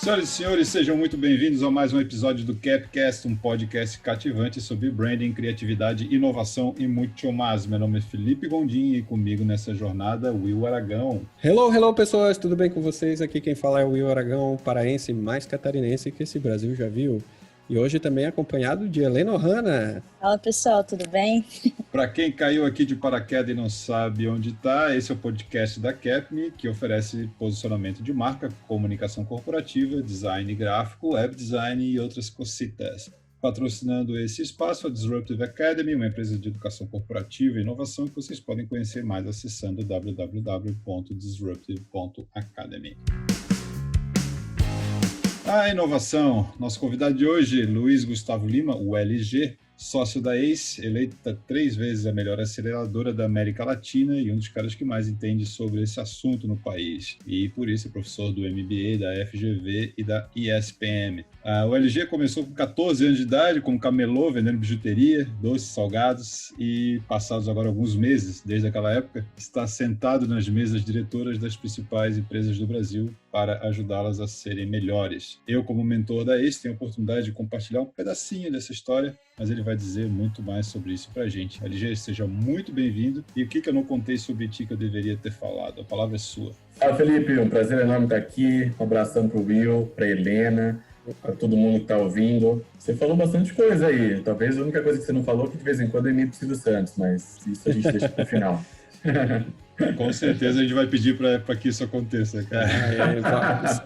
Senhoras e senhores, sejam muito bem-vindos a mais um episódio do Capcast, um podcast cativante sobre branding, criatividade, inovação e muito mais. Meu nome é Felipe Gondim e comigo nessa jornada, Will Aragão. Hello, pessoas, tudo bem com vocês? Aqui quem fala é o Will Aragão, paraense mais catarinense que esse Brasil já viu. E hoje também acompanhado de Helena Ohana. Fala pessoal, tudo bem? Para quem caiu aqui de paraquedas e não sabe onde está, esse é o podcast da Capme, que oferece posicionamento de marca, comunicação corporativa, design gráfico, web design e outras cositas. Patrocinando esse espaço, a Disruptive Academy, uma empresa de educação corporativa e inovação que vocês podem conhecer mais acessando www.disruptive.academy. A inovação. Nosso convidado de hoje, Luiz Gustavo Lima, o LG, sócio da ACE, eleita 3 vezes a melhor aceleradora da América Latina e um dos caras que mais entende sobre esse assunto no país. E por isso é professor do MBA, da FGV e da ESPM. O LG começou com 14 anos de idade como camelô, vendendo bijuteria, doces, salgados e passados agora alguns meses, desde aquela época, está sentado nas mesas diretoras das principais empresas do Brasil para ajudá-las a serem melhores. Eu, como mentor da ACE, tenho a oportunidade de compartilhar um pedacinho dessa história, mas ele vai dizer muito mais sobre isso pra gente. LG, seja muito bem-vindo. E o que eu não contei sobre ti que eu deveria ter falado? A palavra é sua. Fala, Felipe. Um prazer enorme estar aqui. Um abração pro Will, pra Helena, para todo mundo que está ouvindo. Você falou bastante coisa aí. Talvez a única coisa que você não falou é que de vez em quando eu imito o Silvio Santos, mas isso a gente deixa para o final. Com certeza a gente vai pedir para que isso aconteça, cara.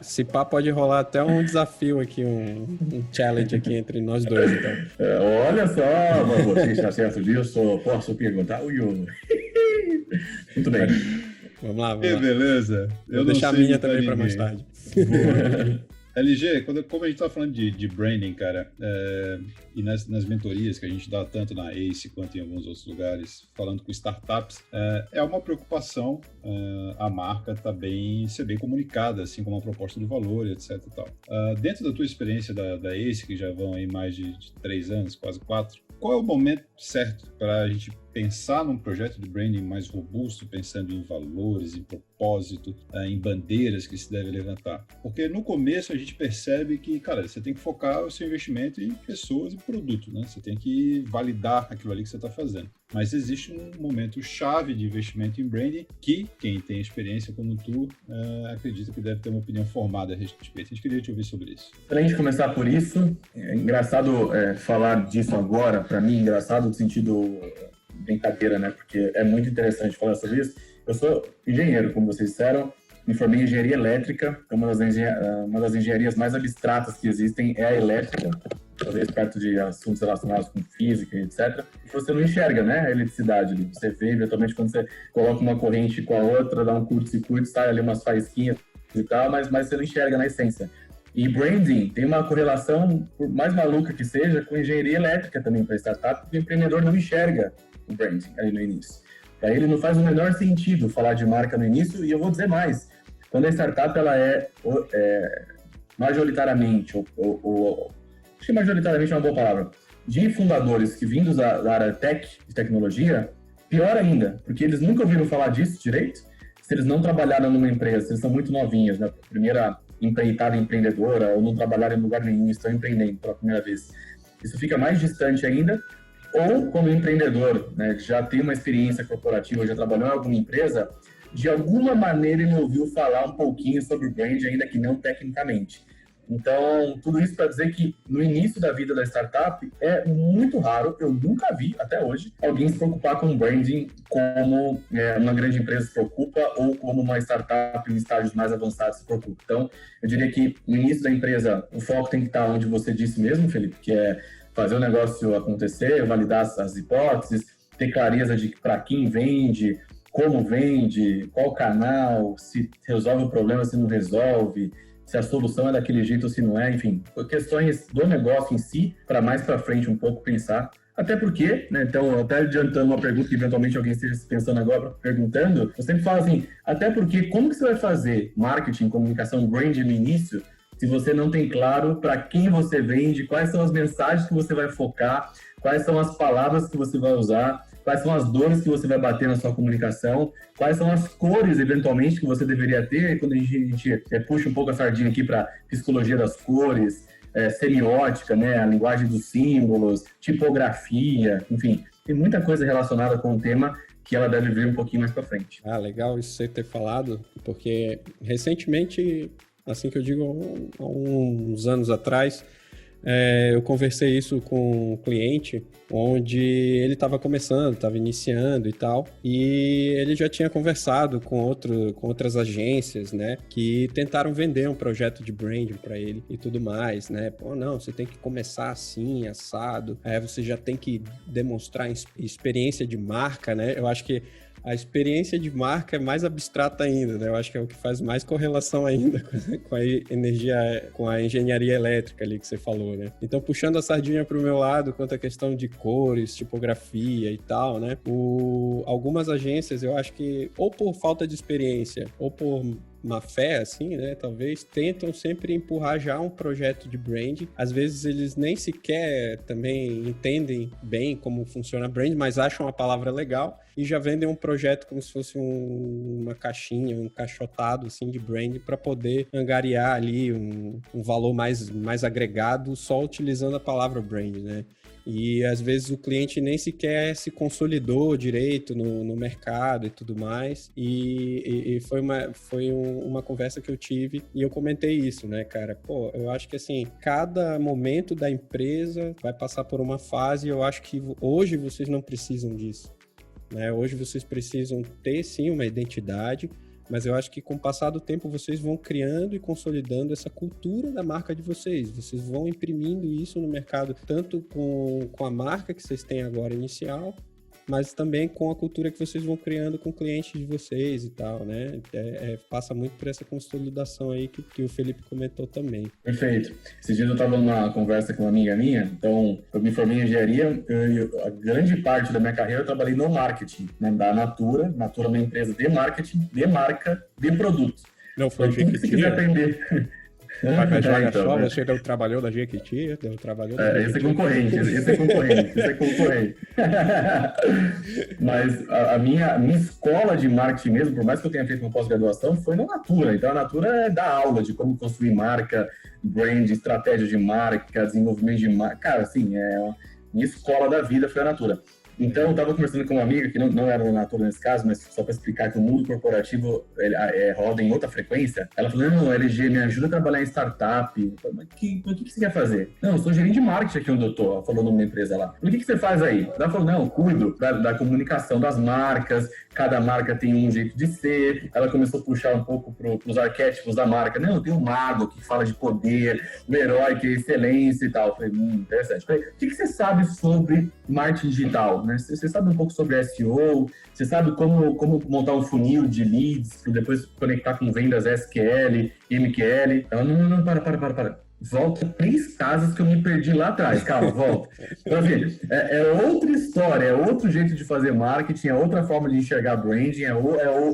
Se pá, pode rolar até um desafio aqui, um challenge aqui entre nós dois, então. Olha só, você está certo disso? Posso perguntar? Muito bem. Vamos lá. Beleza. Vou deixar a minha também para mais tarde. LG, como a gente está falando de branding, cara, e nas mentorias que a gente dá tanto na ACE quanto em alguns outros lugares, falando com startups, é uma preocupação a marca ser bem comunicada, assim como a proposta de valor, etc. E tal. Dentro da tua experiência da ACE, que já vão aí mais de 3 anos, quase 4, qual é o momento certo para a gente pensar num projeto de branding mais robusto, pensando em valores, em propósito, em bandeiras que se deve levantar? Porque no começo a gente percebe que, cara, você tem que focar o seu investimento em pessoas e produto, né? Você tem que validar aquilo ali que você está fazendo. Mas existe um momento chave de investimento em branding que quem tem experiência como tu acredita que deve ter uma opinião formada a respeito. A gente queria te ouvir sobre isso. Para a gente começar por isso, é engraçado falar disso agora, para mim, engraçado no sentido brincadeira, né? Porque é muito interessante falar sobre isso. Eu sou engenheiro, como vocês disseram, me formei em engenharia elétrica, uma das engenharias mais abstratas que existem é a elétrica, talvez perto de assuntos relacionados com física, etc. E você não enxerga, né, a eletricidade ali. Você vê, eventualmente, quando você coloca uma corrente com a outra, dá um curto-circuito, sai ali umas faísquinhas e tal, mas você não enxerga na essência. E branding tem uma correlação, por mais maluca que seja, com engenharia elétrica também para startup, porque o empreendedor não enxerga o branding ali no início. Para ele não faz o menor sentido falar de marca no início, e eu vou dizer mais. Quando a startup ela é majoritariamente, acho que majoritariamente é uma boa palavra, de fundadores que vindos da área de tecnologia, pior ainda, porque eles nunca ouviram falar disso direito, se eles não trabalharam numa empresa, se eles são muito novinhos, né, primeira empreitada empreendedora, ou não trabalharam em lugar nenhum, estão empreendendo pela primeira vez. Isso fica mais distante ainda, ou como empreendedor, né, já tem uma experiência corporativa, já trabalhou em alguma empresa, de alguma maneira ele ouviu falar um pouquinho sobre brand, ainda que não tecnicamente. Então, tudo isso para dizer que no início da vida da startup é muito raro, eu nunca vi até hoje, alguém se preocupar com branding como uma grande empresa se preocupa ou como uma startup em estágios mais avançados se preocupa. Então, eu diria que no início da empresa o foco tem que estar onde você disse mesmo, Felipe, que é fazer o negócio acontecer, validar as hipóteses, ter clareza de para quem vende, como vende, qual canal, se resolve o problema, se não resolve, se a solução é daquele jeito ou se não é, enfim, questões do negócio em si, para mais para frente um pouco pensar. Até porque, né, então, até adiantando uma pergunta que eventualmente alguém esteja pensando agora, perguntando, eu sempre falo assim, até porque como que você vai fazer marketing, comunicação, brand no início, se você não tem claro para quem você vende, quais são as mensagens que você vai focar, quais são as palavras que você vai usar, quais são as dores que você vai bater na sua comunicação, quais são as cores, eventualmente, que você deveria ter. Quando a gente puxa um pouco a sardinha aqui para psicologia das cores, semiótica, né, a linguagem dos símbolos, tipografia, enfim, tem muita coisa relacionada com o tema que ela deve vir um pouquinho mais para frente. Ah, legal isso você ter falado, porque recentemente, assim que eu digo, há uns anos atrás, eu conversei isso com um cliente onde ele estava começando, estava iniciando e tal, e ele já tinha conversado com outras agências, né, que tentaram vender um projeto de branding para ele e tudo mais, né, pô, não, você tem que começar assim, assado, você já tem que demonstrar experiência de marca, né, eu acho que a experiência de marca é mais abstrata ainda, né? Eu acho que é o que faz mais correlação ainda com a energia, com a engenharia elétrica ali que você falou, né? Então, puxando a sardinha para o meu lado, quanto à questão de cores, tipografia e tal, né? Algumas agências, eu acho que, ou por falta de experiência, ou por má fé, assim, né, talvez, tentam sempre empurrar já um projeto de brand. Às vezes eles nem sequer também entendem bem como funciona brand, mas acham a palavra legal e já vendem um projeto como se fosse uma caixinha, um encaixotado, assim, de brand para poder angariar ali um valor mais agregado só utilizando a palavra brand, né? E às vezes o cliente nem sequer se consolidou direito no mercado e tudo mais. E foi uma conversa que eu tive e eu comentei isso, né, cara? Pô, eu acho que assim, cada momento da empresa vai passar por uma fase e eu acho que hoje vocês não precisam disso, né? Hoje vocês precisam ter sim uma identidade, mas eu acho que com o passar do tempo vocês vão criando e consolidando essa cultura da marca de vocês. Vocês vão imprimindo isso no mercado, tanto com a marca que vocês têm agora inicial, mas também com a cultura que vocês vão criando com clientes de vocês e tal, né? Passa muito por essa consolidação aí que o Felipe comentou também. Perfeito. Esses dias eu estava numa conversa com uma amiga minha, então eu me formei em engenharia, a grande parte da minha carreira eu trabalhei no marketing, né, da Natura. Natura é uma empresa de marketing, de marca, de produto. Não foi então, tudo que você quiser aprender... Mas olha só, né? Você não trabalhou na Jequiti, não trabalhou na Jequiti. Esse é concorrente. Mas a minha escola de marketing mesmo, por mais que eu tenha feito uma pós-graduação, foi na Natura. Então a Natura é da aula de como construir marca, brand, estratégia de marca, desenvolvimento de marca. Cara, assim, minha escola da vida foi a Natura. Então, eu estava conversando com uma amiga, que não era da Natura nesse caso, mas só para explicar que o mundo corporativo roda em outra frequência. Ela falou, não, LG, me ajuda a trabalhar em startup. Eu falei, mas o que você quer fazer? Não, eu sou gerente de marketing aqui onde eu tô. Ela falou numa empresa lá. O que você faz aí? Ela falou, não, eu cuido da comunicação das marcas, cada marca tem um jeito de ser. Ela começou a puxar um pouco para os arquétipos da marca. Não, tem o mago que fala de poder, o herói que é excelência e tal. Eu falei, interessante. Eu falei, o que você sabe sobre marketing digital? Né? Você sabe um pouco sobre SEO, você sabe como montar um funil de leads, para depois conectar com vendas SQL, MQL. Ela, não, para. Volta 3 casas que eu me perdi lá atrás. Calma, volta. Então, assim, é outra história, é outro jeito de fazer marketing, é outra forma de enxergar branding,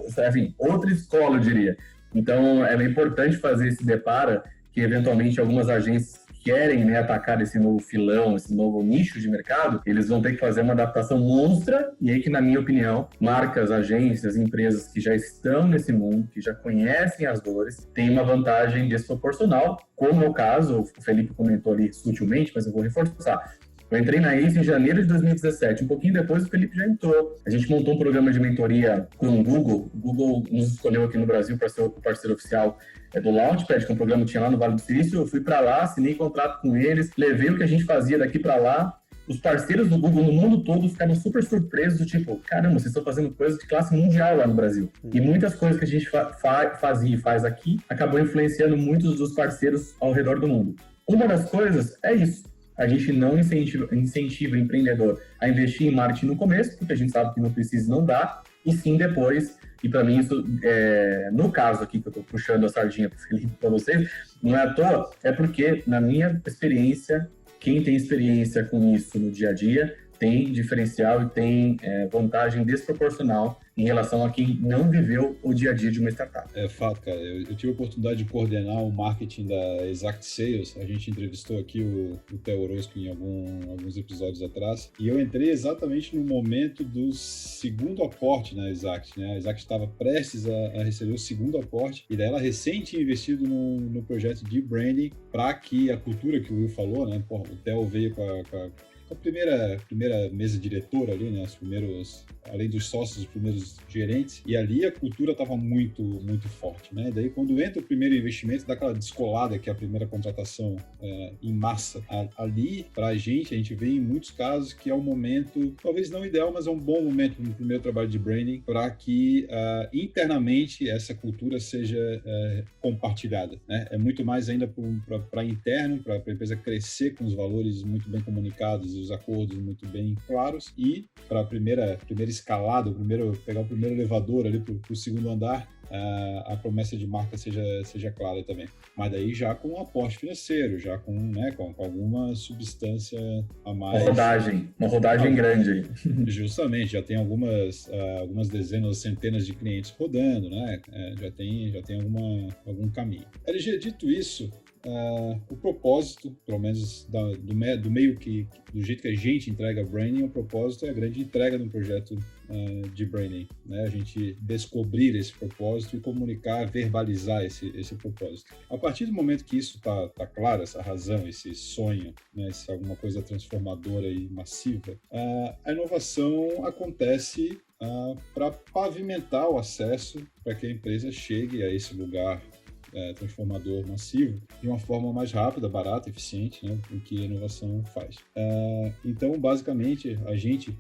enfim, outra escola, eu diria. Então, é importante fazer esse deparo, que eventualmente algumas agências querem, né, atacar esse novo filão, esse novo nicho de mercado, eles vão ter que fazer uma adaptação monstra, e aí que, na minha opinião, marcas, agências, empresas que já estão nesse mundo, que já conhecem as dores, têm uma vantagem desproporcional, como é o caso, o Felipe comentou ali sutilmente, mas eu vou reforçar. Eu entrei na ACE em janeiro de 2017, um pouquinho depois o Felipe já entrou. A gente montou um programa de mentoria com o Google. O Google nos escolheu aqui no Brasil para ser o parceiro oficial do Launchpad, que é um programa que tinha lá no Vale do Silício. Eu fui para lá, assinei contrato com eles, levei o que a gente fazia daqui para lá. Os parceiros do Google no mundo todo ficaram super surpresos, do tipo, caramba, vocês estão fazendo coisas de classe mundial lá no Brasil. E muitas coisas que a gente fazia e faz aqui acabou influenciando muitos dos parceiros ao redor do mundo. Uma das coisas é isso. A gente não incentiva o empreendedor a investir em marketing no começo, porque a gente sabe que não precisa, não dá, e sim depois. E para mim, isso, no caso aqui que eu estou puxando a sardinha para o Felipe, para vocês, não é à toa, é porque, na minha experiência, quem tem experiência com isso no dia a dia tem diferencial e tem vantagem desproporcional em relação a quem não viveu o dia a dia de uma startup. É fato, cara. Eu tive a oportunidade de coordenar o marketing da Exact Sales. A gente entrevistou aqui o Theo Orozco em alguns episódios atrás. E eu entrei exatamente no momento do segundo aporte na Exact, né? A Exact estava prestes a receber o segundo aporte. E daí ela recém tinha investido no projeto de branding para que a cultura que o Will falou, né? Porra, o Theo veio com a primeira mesa diretora ali, né? Os primeiros, além dos sócios, os primeiros gerentes, e ali a cultura estava muito, muito forte, né? Daí quando entra o primeiro investimento, dá aquela descolada que é a primeira contratação em massa. Ali, para a gente vê em muitos casos que é um momento, talvez não ideal, mas é um bom momento no primeiro trabalho de branding para que internamente essa cultura seja compartilhada, né? É muito mais ainda para interno, para a empresa crescer com os valores muito bem comunicados, os acordos muito bem claros, e para a primeira escalada, pegar o primeiro elevador ali para o segundo andar, a promessa de marca seja clara também. Mas daí já com um aporte financeiro, já com alguma substância a mais. Uma rodagem grande. Justamente, já tem algumas dezenas, centenas de clientes rodando, né? Já tem algum caminho. LG, dito isso, o propósito, pelo menos do meio do jeito que a gente entrega branding, o propósito é a grande entrega de um projeto de branding, né? A gente descobrir esse propósito e comunicar, verbalizar esse propósito. A partir do momento que isso tá claro, essa razão, esse sonho, né? Se é alguma coisa transformadora e massiva, a inovação acontece para pavimentar o acesso para que a empresa chegue a esse lugar transformador massivo de uma forma mais rápida, barata, eficiente, né, o que a inovação faz. Então, basicamente, a gente,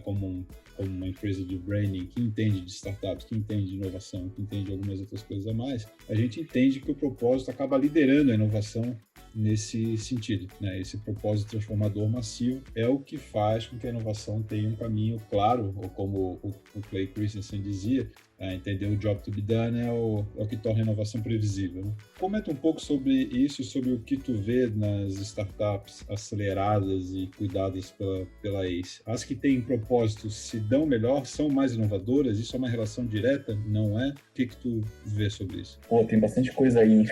como uma empresa de branding que entende de startups, que entende de inovação, que entende algumas outras coisas a mais, a gente entende que o propósito acaba liderando a inovação nesse sentido, né? Esse propósito transformador massivo é o que faz com que a inovação tenha um caminho claro, ou como o Clay Christensen dizia, entender o job to be done é o que torna a inovação previsível, né? Comenta um pouco sobre isso, sobre o que tu vê nas startups aceleradas e cuidadas pela ACE. As que têm propósitos se dão melhor, são mais inovadoras? Isso é uma relação direta? Não é? O que tu vê sobre isso? Tem bastante coisa aí.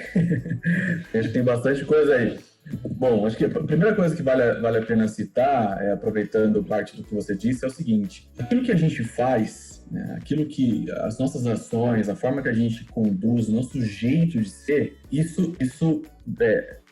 Tem bastante coisa aí. Bom, acho que a primeira coisa que vale a pena citar, aproveitando parte do que você disse, é o seguinte: aquilo que a gente faz, né, aquilo que as nossas ações, a forma que a gente conduz, o nosso jeito de ser, isso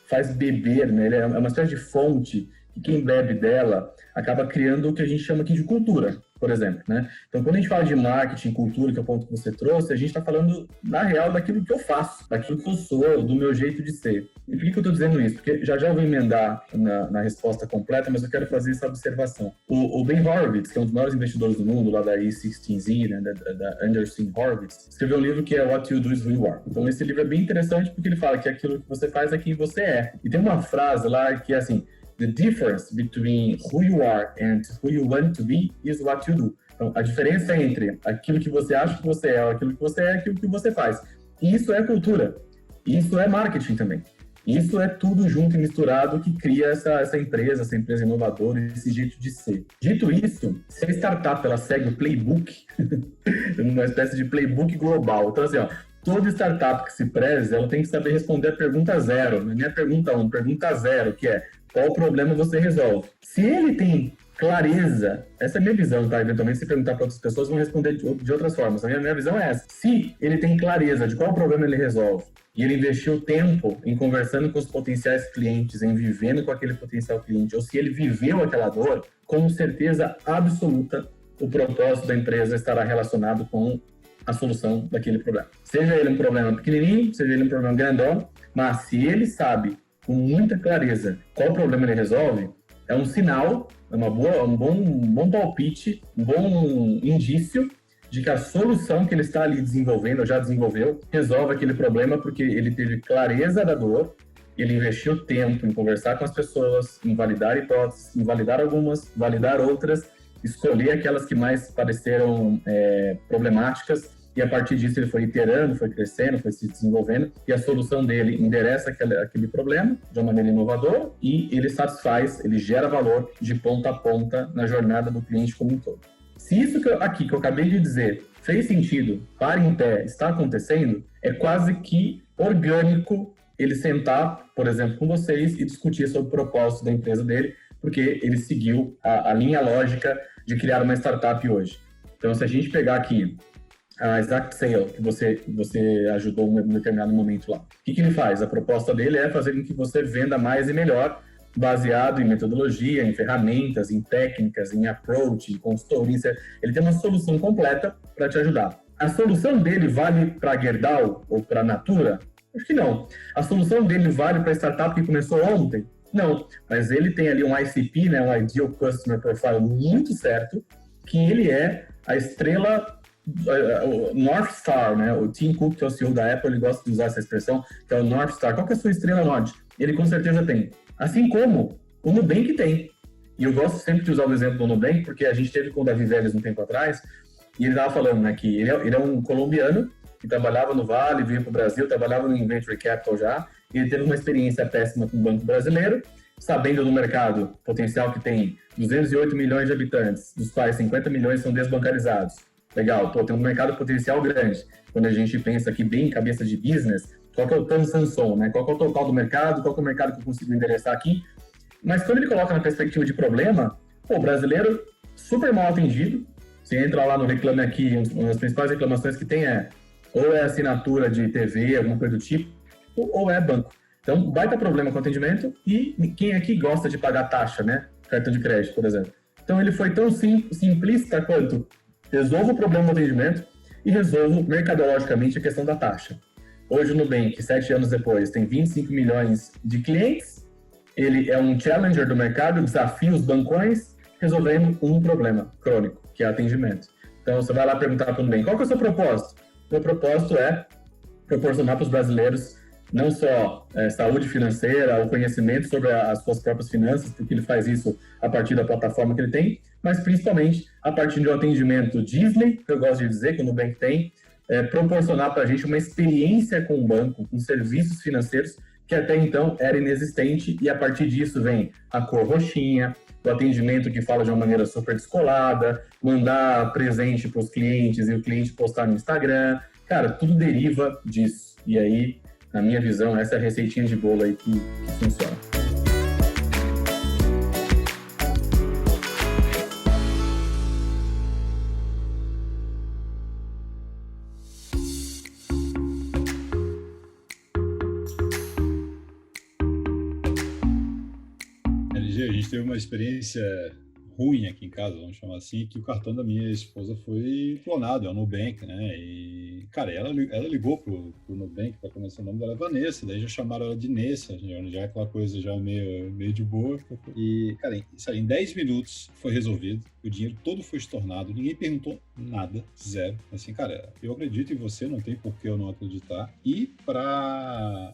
faz beber, né? É uma espécie de fonte que quem bebe dela acaba criando o que a gente chama aqui de cultura, por exemplo, né? Então, quando a gente fala de marketing, cultura, que é o ponto que você trouxe, a gente está falando, na real, daquilo que eu faço, daquilo que eu sou, do meu jeito de ser. E por que eu estou dizendo isso? Porque já eu vou emendar na resposta completa, mas eu quero fazer essa observação. O Ben Horowitz, que é um dos maiores investidores do mundo, lá da E16Z, né, da Andreessen Horowitz, escreveu um livro que é What You Do Is Who You Are. Então, esse livro é bem interessante porque ele fala que aquilo que você faz é quem você é. E tem uma frase lá que é assim: The difference between who you are and who you want to be is what you do. Então, a diferença entre aquilo que você acha que você é, aquilo que você é, aquilo que você faz. E isso é cultura. Isso é marketing também. Isso é tudo junto e misturado que cria essa empresa inovadora, esse jeito de ser. Dito isso, se a startup ela segue o playbook, uma espécie de playbook global. Então, assim, toda startup que se preze, ela tem que saber responder a pergunta 0, não é a pergunta 1, pergunta 0, que é: qual problema você resolve? Se ele tem clareza, essa é a minha visão, tá? Eventualmente, se perguntar para outras pessoas, vão responder de outras formas. A minha visão é essa. Se ele tem clareza de qual problema ele resolve, e ele investiu tempo em conversando com os potenciais clientes, em vivendo com aquele potencial cliente, ou se ele viveu aquela dor, com certeza absoluta, o propósito da empresa estará relacionado com a solução daquele problema. Seja ele um problema pequenininho, seja ele um problema grandão, mas se ele sabe com muita clareza qual problema ele resolve, é um sinal, é um bom palpite, um bom indício de que a solução que ele está ali desenvolvendo, ou já desenvolveu, resolve aquele problema porque ele teve clareza da dor, ele investiu tempo em conversar com as pessoas, em validar hipóteses, em validar algumas, validar outras, escolher aquelas que mais pareceram problemáticas e a partir disso ele foi iterando, foi crescendo, foi se desenvolvendo, e a solução dele endereça aquele problema de uma maneira inovadora e ele satisfaz, ele gera valor de ponta a ponta na jornada do cliente como um todo. Se isso que eu acabei de dizer fez sentido, para em pé, está acontecendo, é quase que orgânico ele sentar, por exemplo, com vocês e discutir sobre o propósito da empresa dele, porque ele seguiu a linha lógica de criar uma startup hoje. Então, se a gente pegar aqui a Exact Sale, que você ajudou em um determinado momento lá, o que ele faz? A proposta dele é fazer com que você venda mais e melhor, baseado em metodologia, em ferramentas, em técnicas, em approach, em consultoria. Ele tem uma solução completa para te ajudar. A solução dele vale para a Gerdau ou para a Natura? Acho que não. A solução dele vale para a startup que começou ontem? Não. Mas ele tem ali um ICP, né, um Ideal Customer Profile muito certo, que ele é a estrela, o North Star, né? O Tim Cook, que é o CEO da Apple, ele gosta de usar essa expressão, que é o North Star. Qual que é a sua estrela norte? Ele com certeza tem. Assim como o Nubank tem. E eu gosto sempre de usar o exemplo do Nubank, porque a gente teve com o Davi Vélez um tempo atrás, e ele estava falando, né, que ele é um colombiano que trabalhava no Vale, veio para o Brasil, trabalhava no Venture Capital já, e ele teve uma experiência péssima com o Banco Brasileiro, sabendo do mercado potencial que tem 208 milhões de habitantes, dos quais 50 milhões são desbancarizados. Legal, tem um mercado potencial grande. Quando a gente pensa aqui bem em cabeça de business, qual que é o TAM Samsung, né? Qual que é o total do mercado, qual que é o mercado que eu consigo endereçar aqui. Mas quando ele coloca na perspectiva de problema, o brasileiro super mal atendido. Você entra lá no Reclame Aqui, uma das principais reclamações que tem ou é assinatura de TV, alguma coisa do tipo, ou é banco. Então, baita problema com atendimento e quem aqui gosta de pagar taxa, né? Cartão de crédito, por exemplo. Então, ele foi tão simplista quanto resolvo o problema do atendimento e resolvo mercadologicamente a questão da taxa. Hoje o Nubank, 7 anos depois, tem 25 milhões de clientes, ele é um challenger do mercado, desafia os bancões, resolvendo um problema crônico, que é atendimento. Então, você vai lá perguntar para o Nubank, qual que é o seu propósito? Meu propósito é proporcionar para os brasileiros não só saúde financeira, o conhecimento sobre as suas próprias finanças, porque ele faz isso a partir da plataforma que ele tem, mas principalmente a partir de um atendimento Disney, que eu gosto de dizer que o Nubank tem, proporcionar para a gente uma experiência com o banco, com serviços financeiros, que até então era inexistente, e a partir disso vem a cor roxinha, o atendimento que fala de uma maneira super descolada, mandar presente para os clientes e o cliente postar no Instagram. Cara, tudo deriva disso. E aí, na minha visão, essa é a receitinha de bolo aí que funciona. LG, a gente teve uma experiência ruim aqui em casa, vamos chamar assim, que o cartão da minha esposa foi clonado, é o Nubank, né? E, cara, ela ligou pro Nubank para começar, o nome dela é Vanessa, daí já chamaram ela de Nessa, já é aquela coisa já meio de boa. E, cara, em 10 minutos foi resolvido, o dinheiro todo foi estornado, ninguém perguntou nada, zero. Assim, cara, eu acredito em você, não tem por que eu não acreditar. E para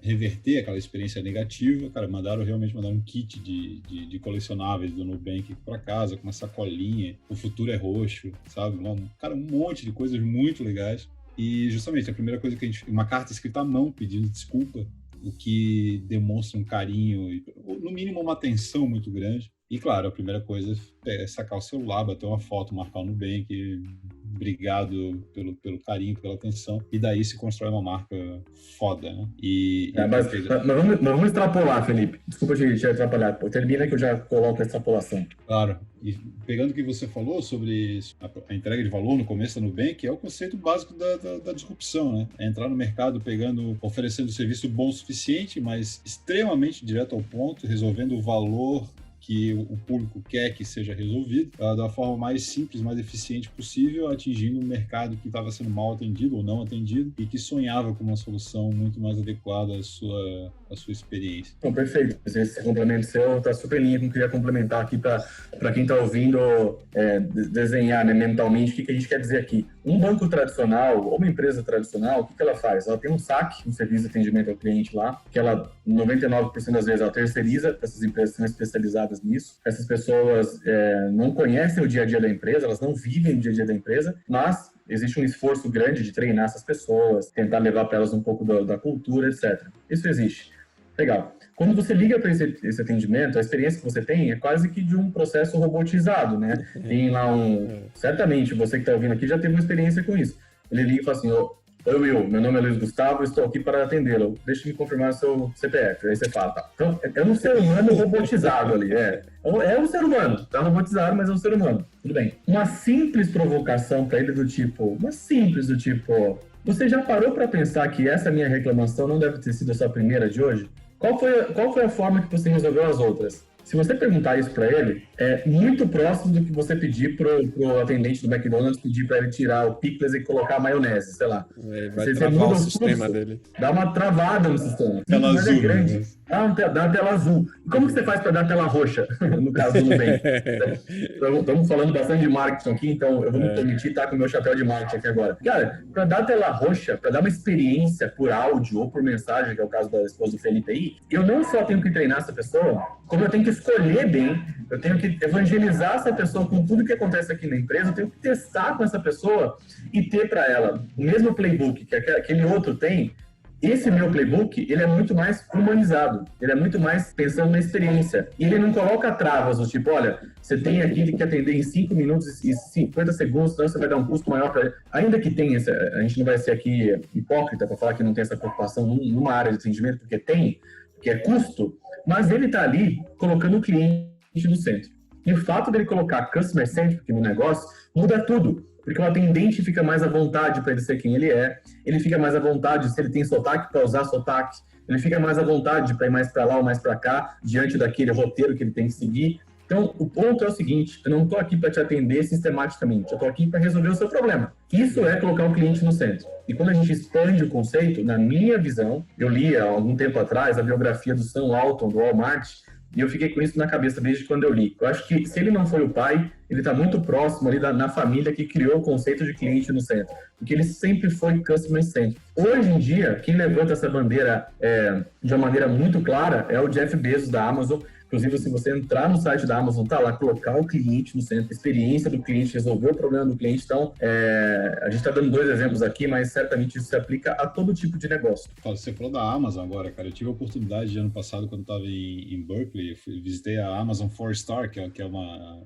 reverter aquela experiência negativa, cara, realmente mandaram um kit de colecionáveis do Nubank para casa, com uma sacolinha, o futuro é roxo, sabe? Cara, um monte de coisas muito legais. E justamente a primeira coisa que uma carta escrita à mão pedindo desculpa, o que demonstra um carinho, no mínimo uma atenção muito grande. E claro, a primeira coisa é sacar o celular, bater uma foto, marcar o Nubank, obrigado pelo carinho, pela atenção, e daí se constrói uma marca foda, né? Mas vamos extrapolar, Felipe. Desculpa te atrapalhar. Termina que eu já coloco a extrapolação. Claro. E pegando o que você falou sobre a entrega de valor no começo da Nubank, é o conceito básico da disrupção, né? É entrar no mercado oferecendo serviço bom o suficiente, mas extremamente direto ao ponto, resolvendo o valor que o público quer que seja resolvido da forma mais simples, mais eficiente possível, atingindo um mercado que estava sendo mal atendido ou não atendido e que sonhava com uma solução muito mais adequada à sua experiência. Bom, perfeito. Esse complemento seu está super em linha com o que eu ia complementar aqui para quem está ouvindo desenhar, né, mentalmente o que a gente quer dizer aqui. Um banco tradicional ou uma empresa tradicional, o que ela faz? Ela tem um SAC, um serviço de atendimento ao cliente lá, que ela, 99% das vezes, ela terceiriza para essas empresas que são especializadas nisso. Essas pessoas não conhecem o dia a dia da empresa, elas não vivem o dia a dia da empresa, mas existe um esforço grande de treinar essas pessoas, tentar levar para elas um pouco da cultura, etc. Isso existe. Legal. Quando você liga para esse atendimento, a experiência que você tem é quase que de um processo robotizado, né? Tem lá certamente, você que está ouvindo aqui já teve uma experiência com isso. Ele liga e fala assim, oi Will, meu nome é Luiz Gustavo, estou aqui para atendê-lo. Deixa-me confirmar o seu CPF. Aí você fala, tá. Então, é um ser humano robotizado ali, é um ser humano, tá robotizado, mas é um ser humano. Tudo bem. Uma simples provocação para ele você já parou para pensar que essa minha reclamação não deve ter sido a sua primeira de hoje? Qual foi a forma que você resolveu as outras? Se você perguntar isso para ele, é muito próximo do que você pedir pro atendente do McDonald's, pedir para ele tirar o pickles e colocar a maionese, sei lá. Vai travar o sistema dele. Dá uma travada no sistema. Tela mas azul, é grande. né? Dá tela azul. E como que você faz para dar tela roxa, no caso do Nubank? Estamos falando bastante de marketing aqui, então eu vou me permitir estar com o meu chapéu de marketing aqui agora. Cara, para dar tela roxa, para dar uma experiência por áudio ou por mensagem, que é o caso da esposa do Felipe aí, eu não só tenho que treinar essa pessoa, como eu tenho que escolher bem, eu tenho que evangelizar essa pessoa com tudo que acontece aqui na empresa, eu tenho que testar com essa pessoa e ter para ela o mesmo playbook que aquele outro tem. Esse meu playbook, ele é muito mais humanizado, ele é muito mais pensando na experiência. E ele não coloca travas do tipo, olha, você tem aqui que atender em 5 minutos e 50 segundos, senão você vai dar um custo maior para ele. Ainda que tenha, a gente não vai ser aqui hipócrita para falar que não tem essa preocupação numa área de atendimento, porque tem, que é custo, mas ele está ali colocando o cliente no centro. E o fato dele colocar customer centric no negócio muda tudo. Porque o atendente fica mais à vontade para ele ser quem ele é, ele fica mais à vontade, se ele tem sotaque, para usar sotaque, ele fica mais à vontade para ir mais para lá ou mais para cá, diante daquele roteiro que ele tem que seguir. Então, o ponto é o seguinte, eu não estou aqui para te atender sistematicamente, eu estou aqui para resolver o seu problema. Isso é colocar o cliente no centro. E quando a gente expande o conceito, na minha visão, eu li há algum tempo atrás a biografia do Sam Walton, do Walmart, e eu fiquei com isso na cabeça desde quando eu li. Eu acho que se ele não foi o pai, ele está muito próximo ali na família que criou o conceito de cliente no centro. Porque ele sempre foi customer centric. Hoje em dia, quem levanta essa bandeira de uma maneira muito clara é o Jeff Bezos da Amazon. Inclusive, se você entrar no site da Amazon, tá lá, colocar o cliente no centro, a experiência do cliente, resolver o problema do cliente. Então, a gente está dando 2 exemplos aqui, mas certamente isso se aplica a todo tipo de negócio. Você falou da Amazon agora, cara. Eu tive a oportunidade de ano passado, quando eu estava em Berkeley, eu visitei a Amazon 4-Star, que é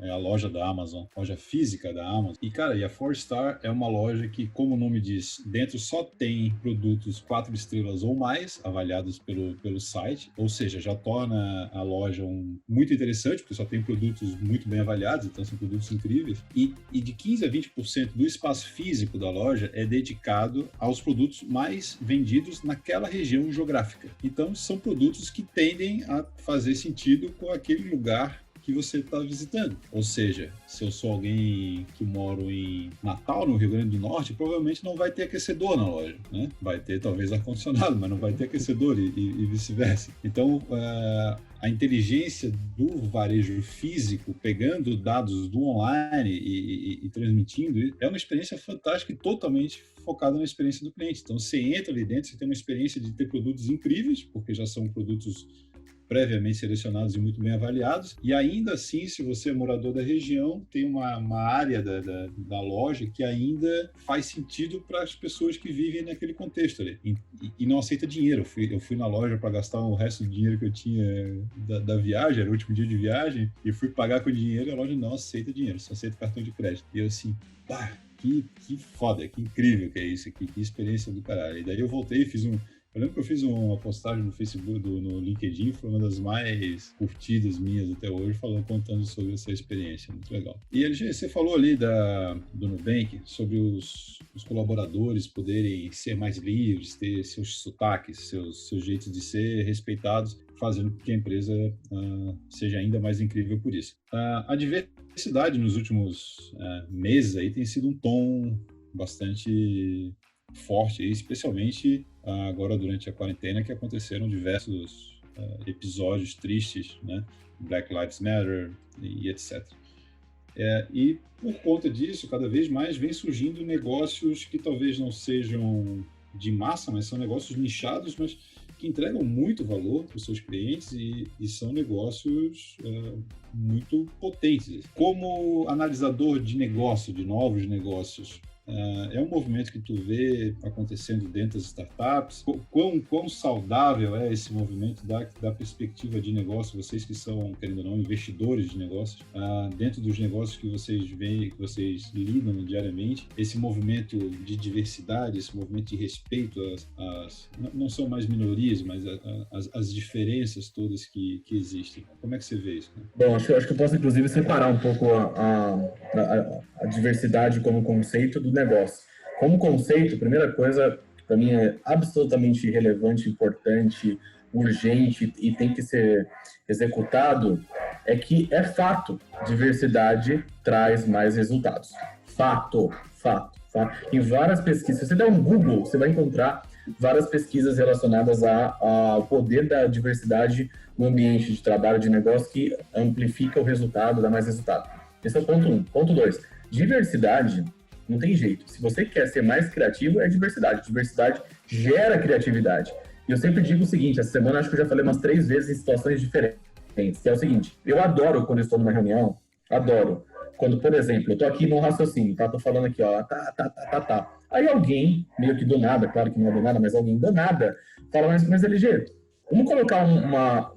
a loja da Amazon, loja física da Amazon. E, cara, a 4-Star é uma loja que, como o nome diz, dentro só tem produtos 4 estrelas ou mais, avaliados pelo site, ou seja, já torna a loja muito interessante, porque só tem produtos muito bem avaliados, então são produtos incríveis. E de 15% a 20% do espaço físico da loja é dedicado aos produtos mais vendidos naquela região geográfica. Então, são produtos que tendem a fazer sentido com aquele lugar que você está visitando. Ou seja, se eu sou alguém que moro em Natal, no Rio Grande do Norte, provavelmente não vai ter aquecedor na loja, né? Vai ter talvez ar-condicionado, mas não vai ter aquecedor e vice-versa. Então, a inteligência do varejo físico, pegando dados do online e transmitindo, é uma experiência fantástica e totalmente focada na experiência do cliente. Então, você entra ali dentro, você tem uma experiência de ter produtos incríveis, porque já são produtos previamente selecionados e muito bem avaliados, e ainda assim, se você é morador da região, tem uma área da loja que ainda faz sentido para as pessoas que vivem naquele contexto ali, e não aceita dinheiro. Eu fui na loja para gastar o resto do dinheiro que eu tinha da viagem, era o último dia de viagem, e fui pagar com dinheiro, e a loja não aceita dinheiro, só aceita cartão de crédito. E eu assim, que foda, que incrível que é isso aqui, que experiência do caralho. E daí eu voltei e eu lembro que eu fiz uma postagem no Facebook, no LinkedIn, foi uma das mais curtidas minhas até hoje, contando sobre essa experiência, muito legal. E LG, você falou ali do Nubank, sobre os colaboradores poderem ser mais livres, ter seus sotaques, seus jeitos de ser respeitados, fazendo com que a empresa seja ainda mais incrível por isso. A diversidade nos últimos meses aí tem sido um tom bastante forte, especialmente agora durante a quarentena, que aconteceram diversos episódios tristes, né? Black Lives Matter e etc. E por conta disso, cada vez mais vem surgindo negócios que talvez não sejam de massa, mas são negócios nichados, mas que entregam muito valor para os seus clientes e são negócios muito potentes. Como analisador de negócio, de novos negócios, é um movimento que tu vê acontecendo dentro das startups? Quão saudável é esse movimento da perspectiva de negócio? Vocês que são, querendo ou não, investidores de negócios, dentro dos negócios que vocês veem, que vocês lidam diariamente, esse movimento de diversidade, esse movimento de respeito não são mais minorias, mas as diferenças todas que existem. Como é que você vê isso? Né? Bom, acho que eu posso, inclusive, separar um pouco a diversidade como conceito do negócio. Como conceito, a primeira coisa, para mim, é absolutamente relevante, importante, urgente e tem que ser executado, é que é fato, diversidade traz mais resultados. Fato. Em várias pesquisas, se você der um Google, você vai encontrar várias pesquisas relacionadas ao poder da diversidade no ambiente de trabalho, de negócio, que amplifica o resultado, dá mais resultado. Esse é o ponto 1. Ponto 2. Diversidade não tem jeito. Se você quer ser mais criativo, é diversidade. Diversidade gera criatividade. E eu sempre digo o seguinte, essa semana acho que eu já falei umas 3 vezes em situações diferentes, que é o seguinte, eu adoro quando eu estou numa reunião, adoro. Quando, por exemplo, eu estou aqui num raciocínio, tá? Tô falando aqui, ó, tá. Aí alguém, meio que do nada, claro que não é do nada, mas alguém do nada, fala, mas LG, vamos colocar uma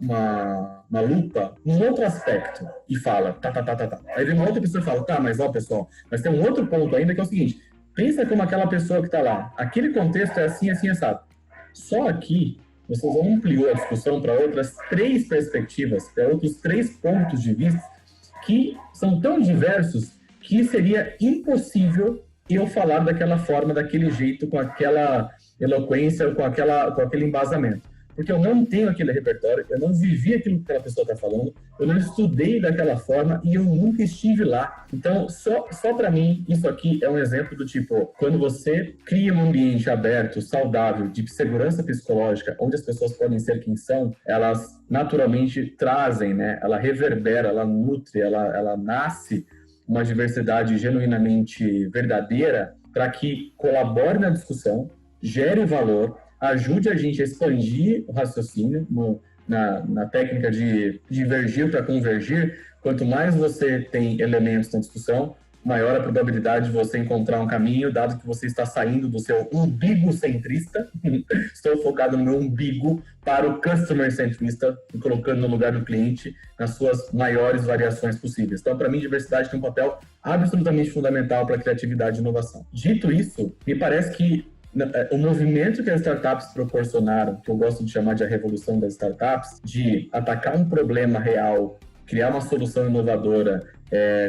lupa num outro aspecto e fala, tá. Aí vem uma outra pessoa e fala, tá, mas ó, pessoal, mas tem um outro ponto ainda que é o seguinte, pensa como aquela pessoa que tá lá, aquele contexto é assim, assado. Só aqui, vocês ampliou a discussão para outras 3 perspectivas, para outros 3 pontos de vista que são tão diversos que seria impossível eu falar daquela forma, daquele jeito, com aquela eloquência, com aquele embasamento. Porque eu não tenho aquele repertório, eu não vivi aquilo que aquela pessoa está falando, eu não estudei daquela forma e eu nunca estive lá. Então, só para mim, isso aqui é um exemplo do tipo, quando você cria um ambiente aberto, saudável, de segurança psicológica, onde as pessoas podem ser quem são, elas naturalmente trazem, né? Ela reverbera, ela nutre, ela nasce uma diversidade genuinamente verdadeira para que colabore na discussão, gere valor, ajude a gente a expandir o raciocínio na técnica de divergir para convergir. Quanto mais você tem elementos na discussão, maior a probabilidade de você encontrar um caminho, dado que você está saindo do seu umbigo centrista, estou focado no meu umbigo, para o customer centrista, e colocando no lugar do cliente nas suas maiores variações possíveis. Então, para mim, diversidade tem um papel absolutamente fundamental para a criatividade e inovação. Dito isso, me parece que o movimento que as startups proporcionaram, que eu gosto de chamar de a revolução das startups, de atacar um problema real, criar uma solução inovadora,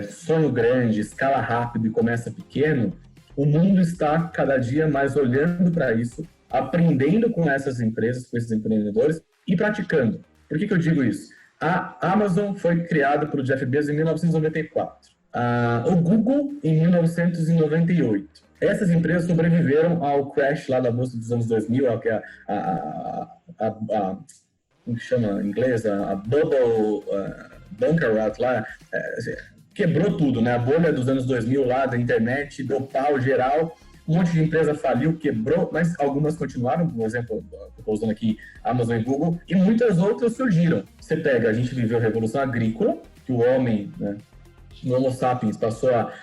sonho grande, escala rápido e começa pequeno, o mundo está cada dia mais olhando para isso, aprendendo com essas empresas, com esses empreendedores e praticando. Por que eu digo isso? A Amazon foi criada pelo Jeff Bezos em 1994, o Google em 1998. Essas empresas sobreviveram ao crash lá da bolsa dos anos 2000, que é como que chama em inglês? A bubble, bunker rut lá, quebrou tudo, né? A bolha dos anos 2000 lá da internet, deu pau geral, um monte de empresa faliu, quebrou, mas algumas continuaram, por exemplo, estou usando aqui Amazon e Google, e muitas outras surgiram. Você pega, a gente viveu a Revolução Agrícola, que o homem, né, o Homo sapiens passou a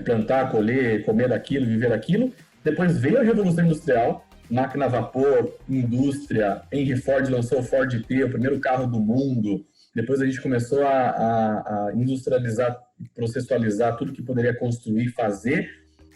plantar, colher, comer daquilo, viver daquilo. Depois veio a Revolução Industrial, máquina a vapor, indústria. Henry Ford lançou o Ford T, o primeiro carro do mundo. Depois a gente começou a industrializar, processualizar tudo que poderia construir, fazer.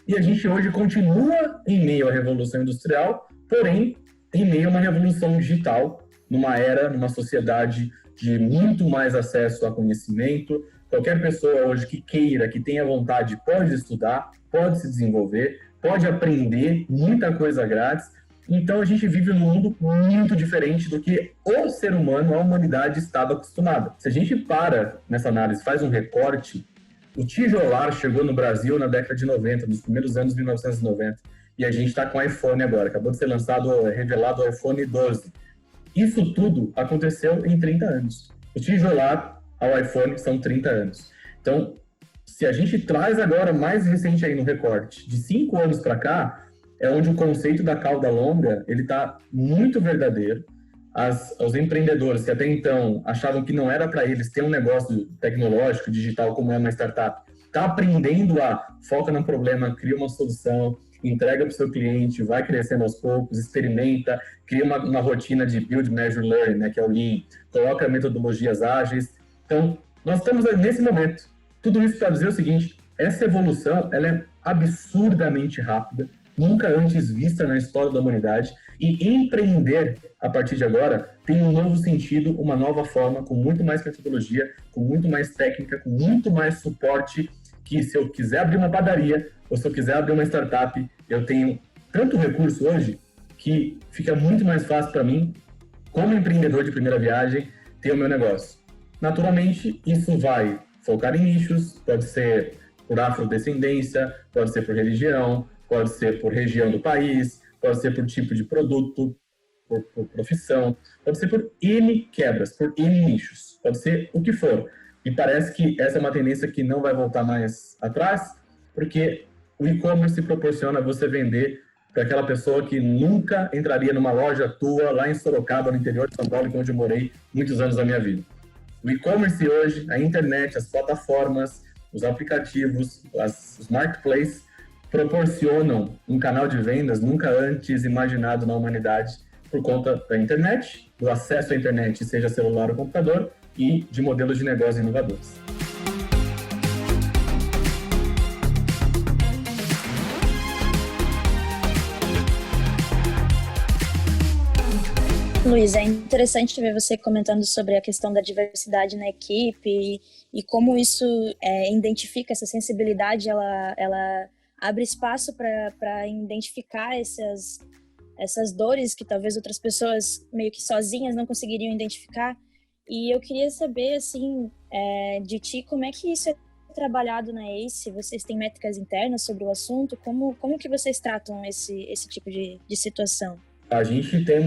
E a gente hoje continua em meio à Revolução Industrial, porém em meio a uma revolução digital, numa era, numa sociedade de muito mais acesso a conhecimento. Qualquer pessoa hoje que queira, que tenha vontade, pode estudar, pode se desenvolver, pode aprender muita coisa grátis. Então, a gente vive num mundo muito diferente do que o ser humano, a humanidade, estava acostumada. Se a gente para nessa análise, faz um recorte, o tijolar chegou no Brasil na década de 90, nos primeiros anos de 1990, e a gente está com o iPhone agora. Acabou de ser revelado o iPhone 12. Isso tudo aconteceu em 30 anos. O tijolar ao iPhone são 30 anos. Então, Se a gente traz agora, mais recente aí no recorte, de 5 anos para cá, é onde o conceito da cauda longa, ele está muito verdadeiro. Os empreendedores que até então achavam que não era para eles ter um negócio tecnológico, digital, como é uma startup, está aprendendo foca no problema, cria uma solução, entrega para o seu cliente, vai crescendo aos poucos, experimenta, cria uma rotina de build, measure, learn, né, que é o Lean, coloca metodologias ágeis. Então, nós estamos nesse momento. Tudo isso para dizer o seguinte, essa evolução ela é absurdamente rápida, nunca antes vista na história da humanidade, e empreender, a partir de agora, tem um novo sentido, uma nova forma, com muito mais metodologia, com muito mais técnica, com muito mais suporte, que se eu quiser abrir uma padaria, ou se eu quiser abrir uma startup, eu tenho tanto recurso hoje, que fica muito mais fácil para mim, como empreendedor de primeira viagem, ter o meu negócio. Naturalmente, isso vai focar em nichos, pode ser por afrodescendência, pode ser por religião, pode ser por região do país, pode ser por tipo de produto, por profissão, pode ser por N quebras, por N nichos, pode ser o que for. E parece que essa é uma tendência que não vai voltar mais atrás, porque o e-commerce proporciona você vender para aquela pessoa que nunca entraria numa loja tua lá em Sorocaba, no interior de São Paulo, que é onde eu morei muitos anos da minha vida. O e-commerce hoje, a internet, as plataformas, os aplicativos, os marketplaces, proporcionam um canal de vendas nunca antes imaginado na humanidade por conta da internet, do acesso à internet, seja celular ou computador, e de modelos de negócio inovadores. Luiz, é interessante ver você comentando sobre a questão da diversidade na equipe e como isso identifica essa sensibilidade, ela abre espaço para identificar essas dores que talvez outras pessoas meio que sozinhas não conseguiriam identificar. E eu queria saber, assim, de ti, como é que isso é trabalhado na ACE? Vocês têm métricas internas sobre o assunto? Como que vocês tratam esse tipo de situação? A gente tem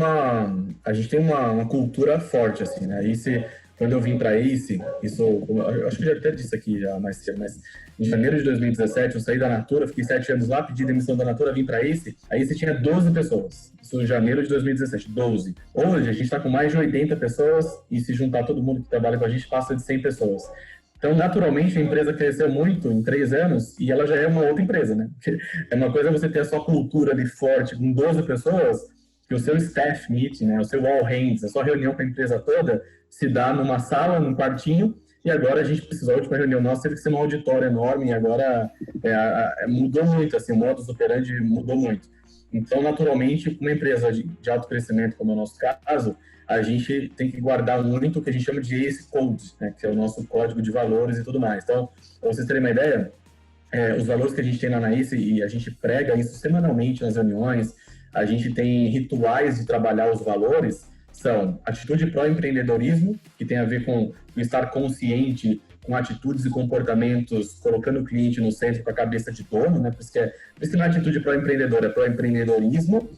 uma cultura forte, assim, né? Quando eu vim para a ACE, eu acho que eu já até disse aqui já mais cedo, mas em janeiro de 2017 eu saí da Natura, fiquei 7 anos lá, pedi demissão da Natura, vim para a ACE tinha 12 pessoas, isso em janeiro de 2017, 12. Hoje a gente está com mais de 80 pessoas e se juntar todo mundo que trabalha com a gente passa de 100 pessoas. Então, naturalmente, a empresa cresceu muito em 3 anos e ela já é uma outra empresa, né? É uma coisa você ter a sua cultura ali forte com 12 pessoas, que o seu staff meeting, né, o seu all hands, a sua reunião com a empresa toda, se dá numa sala, num quartinho, e agora a gente precisou, a última reunião nossa teve que ser num auditório enorme, e agora mudou muito, assim, o modus operandi mudou muito. Então, naturalmente, uma empresa de alto crescimento, como é o nosso caso, a gente tem que guardar muito o que a gente chama de ACE Code, né, que é o nosso código de valores e tudo mais. Então, para vocês terem uma ideia, os valores que a gente tem lá na ACE, e a gente prega isso semanalmente nas reuniões, a gente tem rituais de trabalhar os valores, são atitude pró-empreendedorismo, que tem a ver com estar consciente com atitudes e comportamentos, colocando o cliente no centro com a cabeça de dono, né? Por isso que não é atitude pró-empreendedor, é pró-empreendedorismo.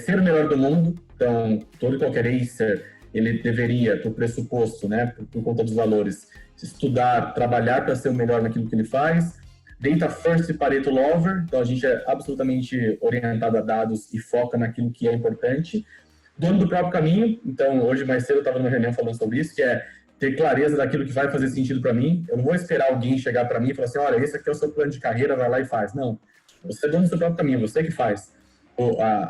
Ser o melhor do mundo, então todo e qualquer ACER, ele deveria, por pressuposto, né, por conta dos valores, estudar, trabalhar para ser o melhor naquilo que ele faz. Data First e Pareto Lover, então a gente é absolutamente orientado a dados e foca naquilo que é importante. Dono do próprio caminho, então hoje mais cedo eu estava numa reunião falando sobre isso, que é ter clareza daquilo que vai fazer sentido para mim. Eu não vou esperar alguém chegar para mim e falar assim, olha, esse aqui é o seu plano de carreira, vai lá e faz. Não, você é dono do seu próprio caminho, você que faz.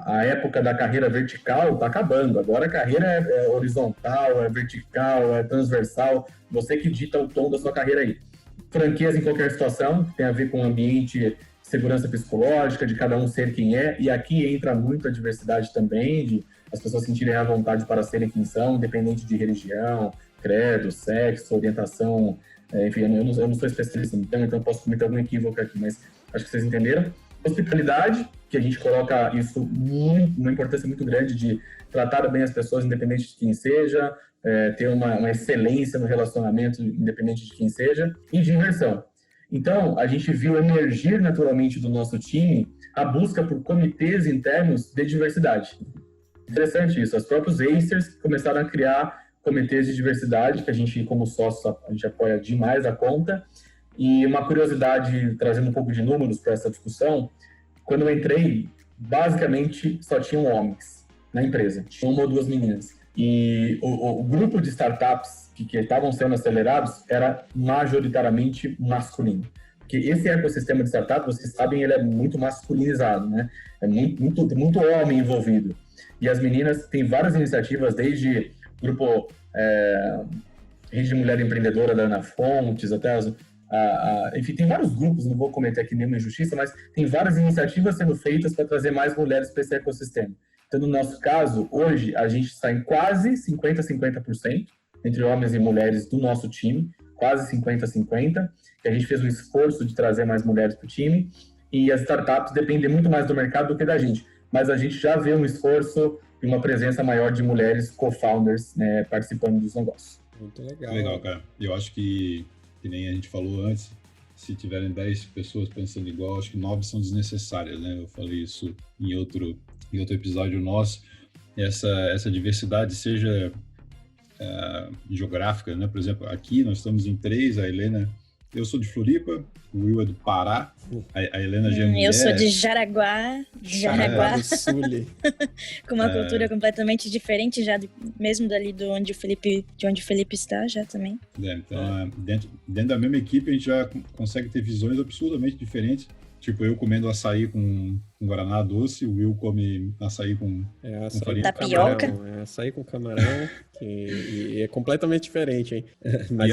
A época da carreira vertical está acabando, agora a carreira é horizontal, é vertical, é transversal, você que dita o tom da sua carreira aí. Franqueza em qualquer situação, que tem a ver com o ambiente, segurança psicológica, de cada um ser quem é, e aqui entra muito a diversidade também, de as pessoas sentirem a vontade para serem quem são, independente de religião, credo, sexo, orientação, enfim, eu não sou especialista no tema, então posso cometer algum equívoco aqui, mas acho que vocês entenderam. Hospitalidade, que a gente coloca isso uma importância muito grande de tratar bem as pessoas, independente de quem seja, ter uma excelência no relacionamento, independente de quem seja, e diversão. Então, a gente viu emergir naturalmente do nosso time a busca por comitês internos de diversidade. Interessante isso, os próprios ACERs começaram a criar comitês de diversidade, que a gente, como sócio, a gente apoia demais a conta, E uma curiosidade, trazendo um pouco de números para essa discussão, quando eu entrei, basicamente só tinham homens na empresa, tinha uma ou duas meninas. E o grupo de startups que estavam sendo acelerados era majoritariamente masculino. Porque esse ecossistema de startup, vocês sabem, ele é muito masculinizado, né? É muito homem envolvido. E as meninas têm várias iniciativas, desde grupo Rede de Mulher Empreendedora da Ana Fontes, até enfim, tem vários grupos, não vou cometer aqui nenhuma injustiça, mas tem várias iniciativas sendo feitas para trazer mais mulheres para esse ecossistema. Então, no nosso caso, hoje, a gente está em quase 50% entre homens e mulheres do nosso time, quase 50-50, que a gente fez um esforço de trazer mais mulheres para o time, e as startups dependem muito mais do mercado do que da gente, mas a gente já vê um esforço e uma presença maior de mulheres co-founders, né, participando dos negócios. Muito legal. Legal, cara. Eu acho que nem a gente falou antes, se tiverem 10 pessoas pensando igual, acho que 9 são desnecessárias, né? Eu falei isso em outro episódio nosso. Essa diversidade, seja geográfica, né? Por exemplo, aqui nós estamos em 3, a Helena... Eu sou de Floripa, o Will é do Pará, a Helena já é mulher. Eu sou de Jaraguá do Sul. Com uma cultura completamente diferente, já mesmo dali de onde o Felipe está, já também. Então, dentro da mesma equipe, a gente já consegue ter visões absurdamente diferentes. Tipo, eu comendo açaí com guaraná doce, o Will come açaí com farinha. Tapioca. Açaí com camarão, e é completamente diferente, hein? Mas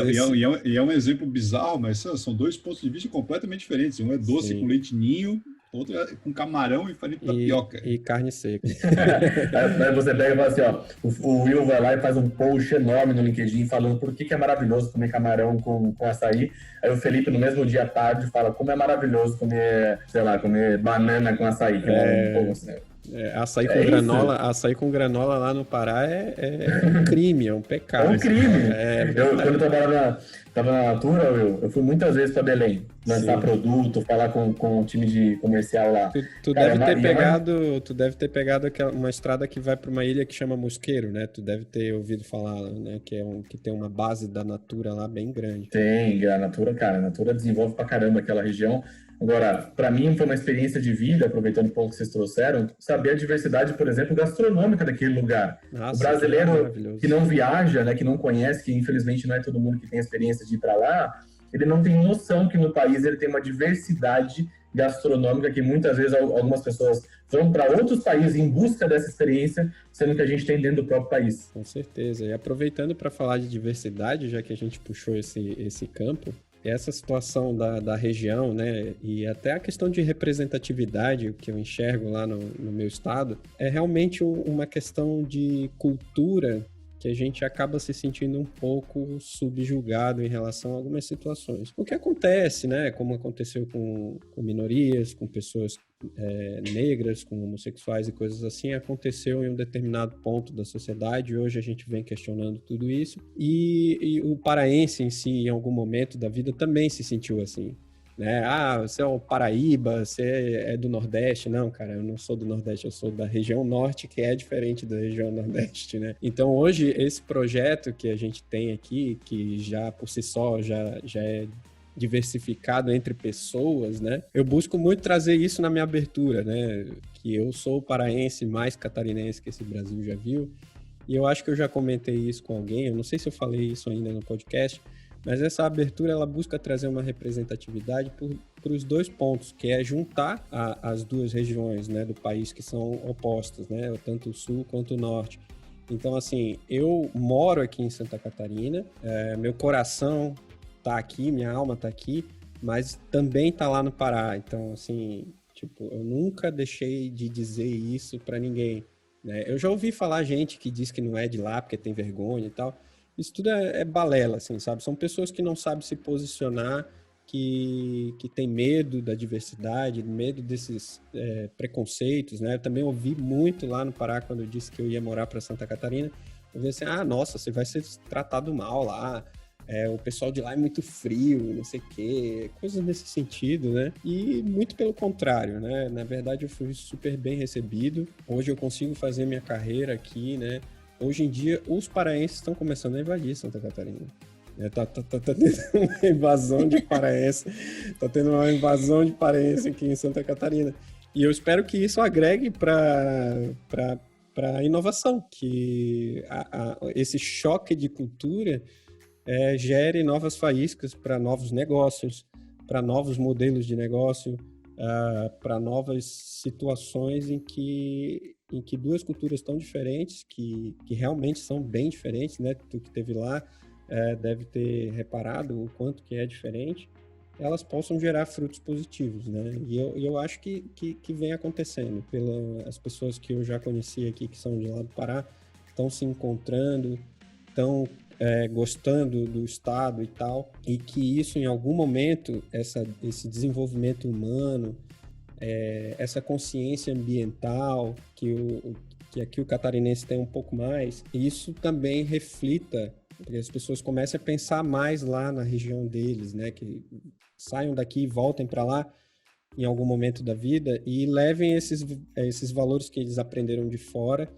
e é um exemplo bizarro, mas são 2 pontos de vista completamente diferentes. Um é doce com leite ninho, outro é com camarão e farinha de tapioca. E carne seca. Aí você pega e fala assim, ó, o Will vai lá e faz um post enorme no LinkedIn falando por que é maravilhoso comer camarão com açaí. Aí o Felipe, no mesmo dia à tarde, fala como é maravilhoso comer banana com açaí. Açaí com granola, açaí com granola lá no Pará é um crime, é um pecado. É um crime. Quando eu tava na Natura, eu fui muitas vezes para Belém, lançar produto, falar com o time de comercial lá. Tu deve ter pegado uma estrada que vai para uma ilha que chama Mosqueiro, né? Tu deve ter ouvido falar, né? Que tem uma base da Natura lá bem grande. Tem, a Natura desenvolve pra caramba aquela região. Agora, para mim foi uma experiência de vida, aproveitando o ponto que vocês trouxeram, saber a diversidade, por exemplo, gastronômica daquele lugar. O brasileiro que não viaja, né, que não conhece, que infelizmente não é todo mundo que tem a experiência de ir para lá, ele não tem noção que no país ele tem uma diversidade gastronômica que muitas vezes algumas pessoas vão para outros países em busca dessa experiência, sendo que a gente tem dentro do próprio país. Com certeza. E aproveitando para falar de diversidade, já que a gente puxou esse campo, essa situação da região, né, e até a questão de representatividade que eu enxergo lá no meu estado, é realmente uma questão de cultura que a gente acaba se sentindo um pouco subjugado em relação a algumas situações. O que acontece, né, como aconteceu com minorias, com pessoas negras, com homossexuais e coisas assim, aconteceu em um determinado ponto da sociedade. Hoje a gente vem questionando tudo isso e o paraense em si, em algum momento da vida, também se sentiu assim, né? Você é o Paraíba, você é do Nordeste. Não, cara, eu não sou do Nordeste, eu sou da região Norte, que é diferente da região Nordeste, né? Então hoje esse projeto que a gente tem aqui, que já por si só já é diversificado entre pessoas, né? Eu busco muito trazer isso na minha abertura, né? Que eu sou o paraense mais catarinense que esse Brasil já viu. E eu acho que eu já comentei isso com alguém, eu não sei se eu falei isso ainda no podcast, mas essa abertura ela busca trazer uma representatividade para os 2 pontos, que é juntar as 2 regiões, né, do país que são opostas, né? Tanto o sul quanto o norte. Então, assim, eu moro aqui em Santa Catarina, meu coração tá aqui, minha alma tá aqui, mas também tá lá no Pará. Então, assim, tipo, eu nunca deixei de dizer isso pra ninguém, né? Eu já ouvi falar gente que diz que não é de lá porque tem vergonha e tal. Isso tudo é balela, assim, sabe? São pessoas que não sabem se posicionar, que tem medo da diversidade, medo desses preconceitos, né? Eu também ouvi muito lá no Pará, quando eu disse que eu ia morar para Santa Catarina. Eu vi assim, nossa, você vai ser tratado mal lá. O pessoal de lá é muito frio, não sei o quê, coisas nesse sentido, né? E muito pelo contrário, né? Na verdade, eu fui super bem recebido. Hoje eu consigo fazer minha carreira aqui, né? Hoje em dia, os paraenses estão começando a invadir Santa Catarina. Tá tendo uma invasão de paraense, aqui em Santa Catarina. E eu espero que isso agregue para a inovação, que esse choque de cultura gere novas faíscas para novos negócios, para novos modelos de negócio, para novas situações em que duas culturas tão diferentes, que realmente são bem diferentes, né? Tu que esteve lá deve ter reparado o quanto que é diferente, elas possam gerar frutos positivos, né? E eu acho que vem acontecendo. As pessoas que eu já conheci aqui, que são de lá do Pará, estão se encontrando, estão gostando do estado e tal, e que isso, em algum momento, esse desenvolvimento humano, essa consciência ambiental, que aqui o catarinense tem um pouco mais, isso também reflita, que as pessoas comecem a pensar mais lá na região deles, né? Que saiam daqui e voltem para lá em algum momento da vida e levem esses valores que eles aprenderam de fora.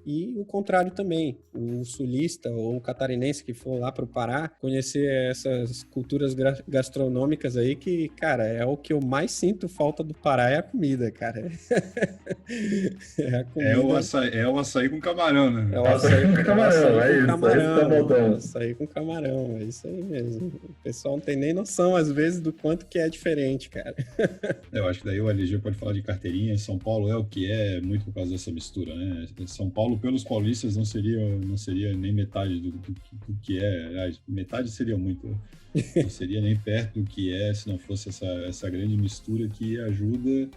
E o contrário também, o sulista ou o catarinense que for lá para o Pará, conhecer essas culturas gastronômicas aí que, cara, é o que eu mais sinto falta do Pará, é a comida, cara. É o açaí com camarão, né? É o açaí com camarão, é isso tá voltando. Açaí com camarão, é isso aí mesmo. O pessoal não tem nem noção, às vezes, do quanto que é diferente, cara. Eu acho que daí o LG pode falar de carteirinha. São Paulo é o que é muito por causa dessa mistura, né? São Paulo, pelos paulistas, não seria nem metade do que é. Aliás, metade seria muito. Não seria nem perto do que é se não fosse essa grande mistura que ajuda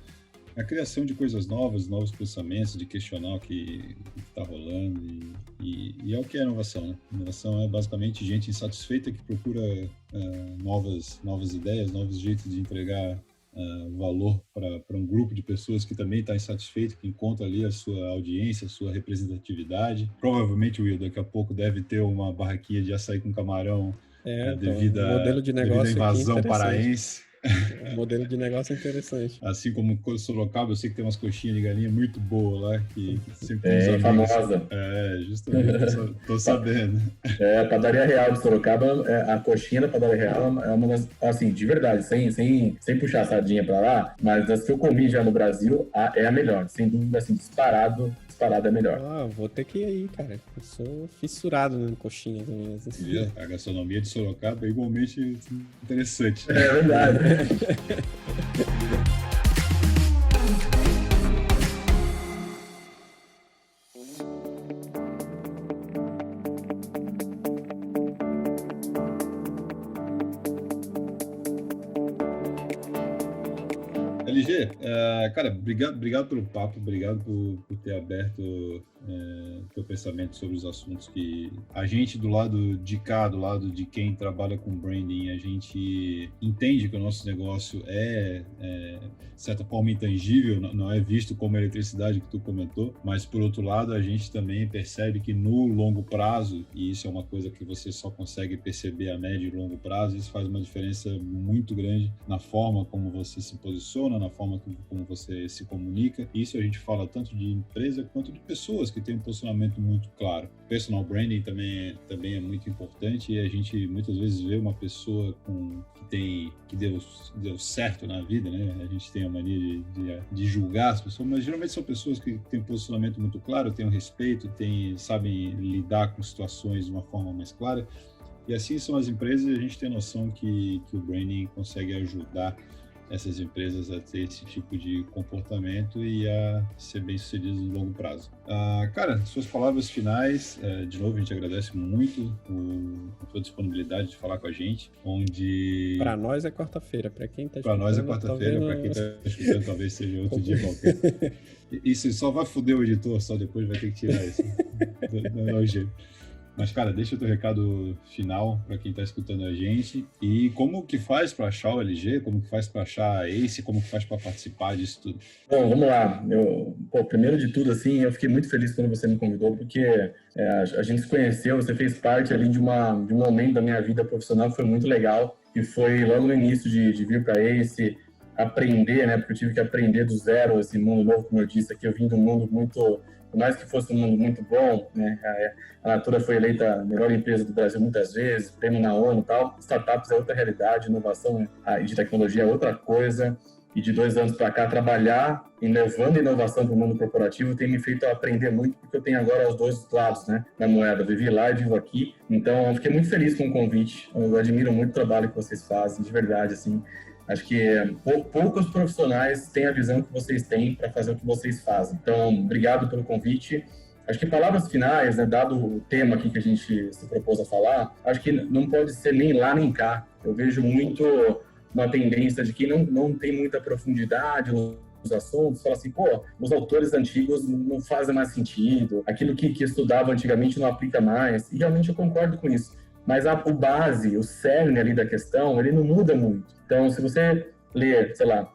a criação de coisas novos pensamentos, de questionar o que está rolando. E é o que é inovação, né? Inovação é basicamente gente insatisfeita que procura novas ideias, novos jeitos de entregar valor para um grupo de pessoas que também está insatisfeito, que encontra ali a sua audiência, a sua representatividade. Provavelmente, Will, daqui a pouco deve ter uma barraquinha de açaí com camarão devido à invasão paraense. Um modelo de negócio interessante. Assim como o Sorocaba, eu sei que tem umas coxinhas de galinha muito boas lá, que sempre tem amigos. Famosa. Justamente, tô sabendo. A Padaria Real de Sorocaba, a coxinha da Padaria Real é uma das, assim, de verdade, sem puxar a sardinha pra lá, mas das que eu comi já no Brasil, é a melhor, sem dúvida, assim, disparado é melhor. Vou ter que ir aí, cara. Eu sou fissurado em coxinha também. A gastronomia de Sorocaba é igualmente interessante. É verdade. LG, cara, obrigado pelo papo, obrigado por ter aberto teu pensamento sobre os assuntos que a gente do lado de cá, do lado de quem trabalha com branding, a gente entende que o nosso negócio de certa forma intangível, não é visto como a eletricidade que tu comentou, mas por outro lado a gente também percebe que no longo prazo, e isso é uma coisa que você só consegue perceber a médio e longo prazo, isso faz uma diferença muito grande na forma como você se posiciona, na forma como você se comunica. Isso a gente fala tanto de empresa quanto de pessoas que têm um posicionamento muito claro. Personal branding também é muito importante, e a gente muitas vezes vê uma pessoa que deu certo na vida, né? A gente tem a mania de julgar as pessoas, mas geralmente são pessoas que têm um posicionamento muito claro, têm um respeito, sabem lidar com situações de uma forma mais clara. E assim são as empresas, e a gente tem noção que o branding consegue ajudar essas empresas a ter esse tipo de comportamento e a ser bem-sucedidas no longo prazo. Cara, suas palavras finais, de novo, a gente agradece muito a tua disponibilidade de falar com a gente, onde... Para nós é quarta-feira, para quem está escutando... Para nós é quarta-feira, para quem está escutando talvez seja outro dia qualquer. Isso só vai foder o editor, só depois vai ter que tirar isso. Não é o jeito. Mas, cara, deixa o teu recado final para quem está escutando a gente. E como que faz para achar o LG? Como que faz para achar a Ace? Como que faz para participar disso tudo? Bom, vamos lá. Primeiro de tudo, assim, eu fiquei muito feliz quando você me convidou, porque a gente se conheceu, você fez parte ali de um momento da minha vida profissional que foi muito legal, que foi logo no início de vir para Ace, aprender, né? Porque eu tive que aprender do zero esse mundo novo, como eu disse aqui. Eu vim de um mundo muito por mais que fosse um mundo muito bom, né, a Natura foi eleita a melhor empresa do Brasil muitas vezes, prêmio na ONU e tal, startups é outra realidade, inovação de tecnologia é outra coisa, e de 2 anos para cá, trabalhar levando inovação para o mundo corporativo tem me feito aprender muito, porque eu tenho agora os 2 lados, né, da moeda. Eu vivi lá e vivo aqui. Então, eu fiquei muito feliz com o convite. Eu admiro muito o trabalho que vocês fazem, de verdade, assim. Acho que poucos profissionais têm a visão que vocês têm para fazer o que vocês fazem. Então, obrigado pelo convite. Acho que palavras finais, né, dado o tema aqui que a gente se propôs a falar, acho que não pode ser nem lá nem cá. Eu vejo muito uma tendência de que não tem muita profundidade nos assuntos, fala assim, pô, os autores antigos não fazem mais sentido, aquilo que estudava antigamente não aplica mais, e realmente eu concordo com isso. Mas o base, o cerne ali da questão, ele não muda muito. Então, se você ler, sei lá,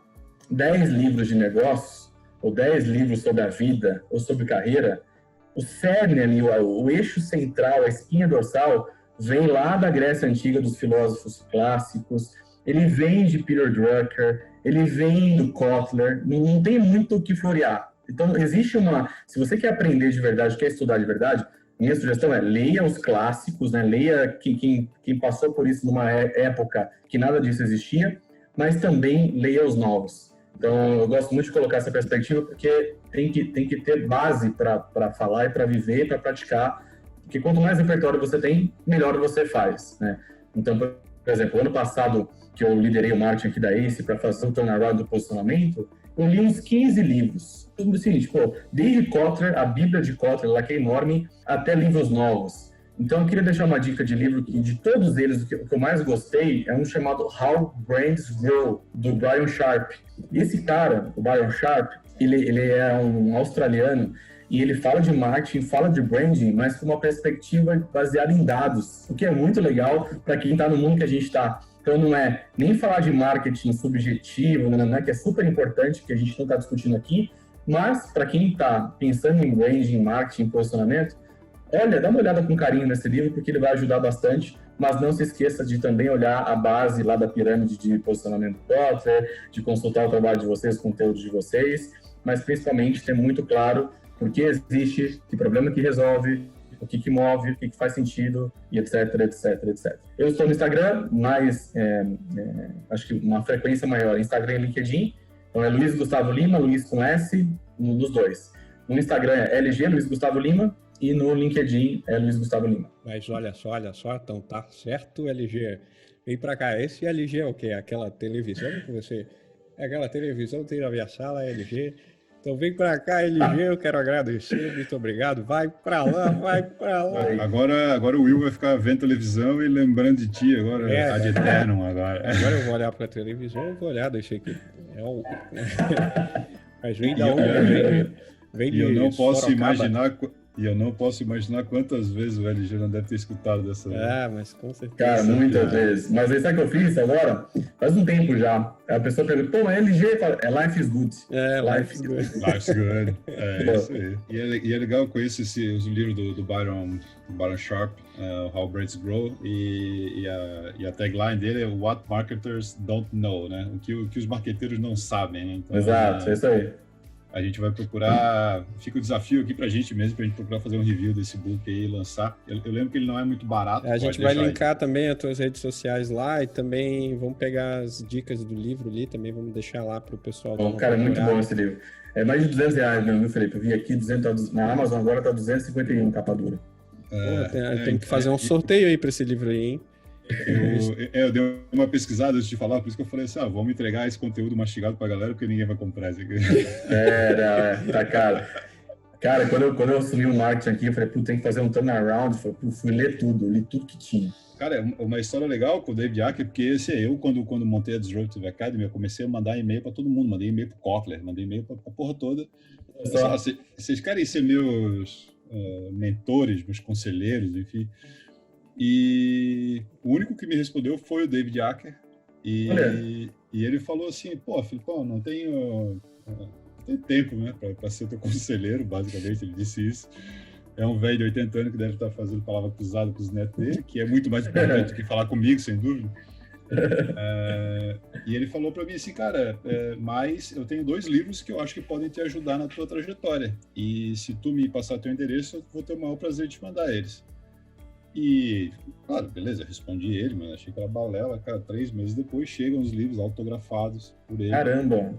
10 livros de negócios, ou 10 livros sobre a vida, ou sobre carreira, o cerne ali, o eixo central, a espinha dorsal, vem lá da Grécia Antiga, dos filósofos clássicos, ele vem de Peter Drucker, ele vem do Kotler, não tem muito o que florear. Então, existe se você quer aprender de verdade, quer estudar de verdade, minha sugestão é leia os clássicos, né? Leia quem passou por isso numa época que nada disso existia, mas também leia os novos. Então, eu gosto muito de colocar essa perspectiva, porque tem que ter base para falar e para viver e para praticar, porque quanto mais repertório você tem, melhor você faz, né? Então, por exemplo, ano passado, que eu liderei o marketing aqui da ACE para fazer o turnaround do posicionamento, eu li uns 15 livros. Tudo assim, tipo, desde Kotler, a Bíblia de Kotler, lá que é enorme, até livros novos. Então, eu queria deixar uma dica de livro que, de todos eles, o que eu mais gostei é um chamado How Brands Grow, do Brian Sharp. E esse cara, o Brian Sharp, ele é um australiano e ele fala de marketing, fala de branding, mas com uma perspectiva baseada em dados, o que é muito legal para quem está no mundo que a gente está. Então, não é nem falar de marketing subjetivo, né, que é super importante, que a gente não está discutindo aqui, mas para quem está pensando em branding, marketing, posicionamento, olha, dá uma olhada com carinho nesse livro, porque ele vai ajudar bastante, mas não se esqueça de também olhar a base lá da pirâmide de posicionamento do Kotler, de consultar o trabalho de vocês, o conteúdo de vocês, mas principalmente ter muito claro por que existe, que problema que resolve, o que move, o que faz sentido, e etc, etc, etc. Eu estou no Instagram, mas acho que uma frequência maior, Instagram e LinkedIn. Então é Luiz Gustavo Lima, Luiz com S, nos 2. No Instagram é LG, Luiz Gustavo Lima, e no LinkedIn é Luiz Gustavo Lima. Mas olha só, então tá certo, LG. Vem pra cá, esse LG é o quê? Aquela televisão que você... Aquela televisão tem na minha sala, LG... Então vem pra cá, LG, eu quero agradecer, muito obrigado. Vai pra lá, vai pra lá. Agora o Will vai ficar vendo televisão e lembrando de ti, agora ad eternum agora. Agora eu vou olhar pra televisão, eu vou olhar, deixei aqui. Mas vem da onde? Vem de eu não posso Sorocaba. eu não posso imaginar quantas vezes o LG não deve ter escutado dessa. Mas com certeza. Cara, muitas vezes. Mas aí sabe o que eu fiz agora? Faz um tempo já. A pessoa pergunta, pô, mas LG é Life is Good. Life is Good. Life's Good. É isso aí. E é legal, eu conheço os livros do Byron Sharp, How Brands Grow, e a tagline dele é What Marketers Don't Know, né? O que os marqueteiros não sabem, né? Então, exato, é isso aí. A gente vai procurar, fica o desafio aqui pra gente mesmo, pra gente procurar fazer um review desse book aí e lançar. Eu lembro que ele não é muito barato. A gente vai linkar também as tuas redes sociais lá e também vamos pegar as dicas do livro ali, também vamos deixar lá pro pessoal. Bom, cara, é muito bom esse livro. É mais de R$200, meu Felipe? Eu vi aqui, 200, na Amazon agora tá 251 capa dura. Tem que fazer um sorteio aí pra esse livro aí, hein? Eu dei uma pesquisada antes de falar, por isso que eu falei assim, vamos entregar esse conteúdo mastigado pra galera, porque ninguém vai comprar isso aqui. Tá caro. Cara, quando eu assumi o marketing aqui, eu falei, tem que fazer um turnaround, fui ler tudo, li tudo que tinha. Cara, uma história legal com o David Acker, porque eu, quando montei a Disruptive Academy, eu comecei a mandar e-mail pra todo mundo, mandei e-mail pro Kotler, mandei e-mail pra porra toda. Vocês querem ser meus mentores, meus conselheiros, enfim... E o único que me respondeu foi o David Acker. E ele falou assim, pô, Filipão, não tenho tempo, né, pra ser teu conselheiro, basicamente, ele disse isso. É um velho de 80 anos que deve estar fazendo palavra cruzada com os netos dele, que é muito mais importante do que falar comigo, sem dúvida. E ele falou para mim assim, cara, mas eu tenho 2 livros que eu acho que podem te ajudar na tua trajetória. E se tu me passar teu endereço, eu vou ter o maior prazer de te mandar eles. E, claro, beleza, respondi ele, mas achei que era balela, cara. 3 meses depois chegam os livros autografados por ele. Caramba!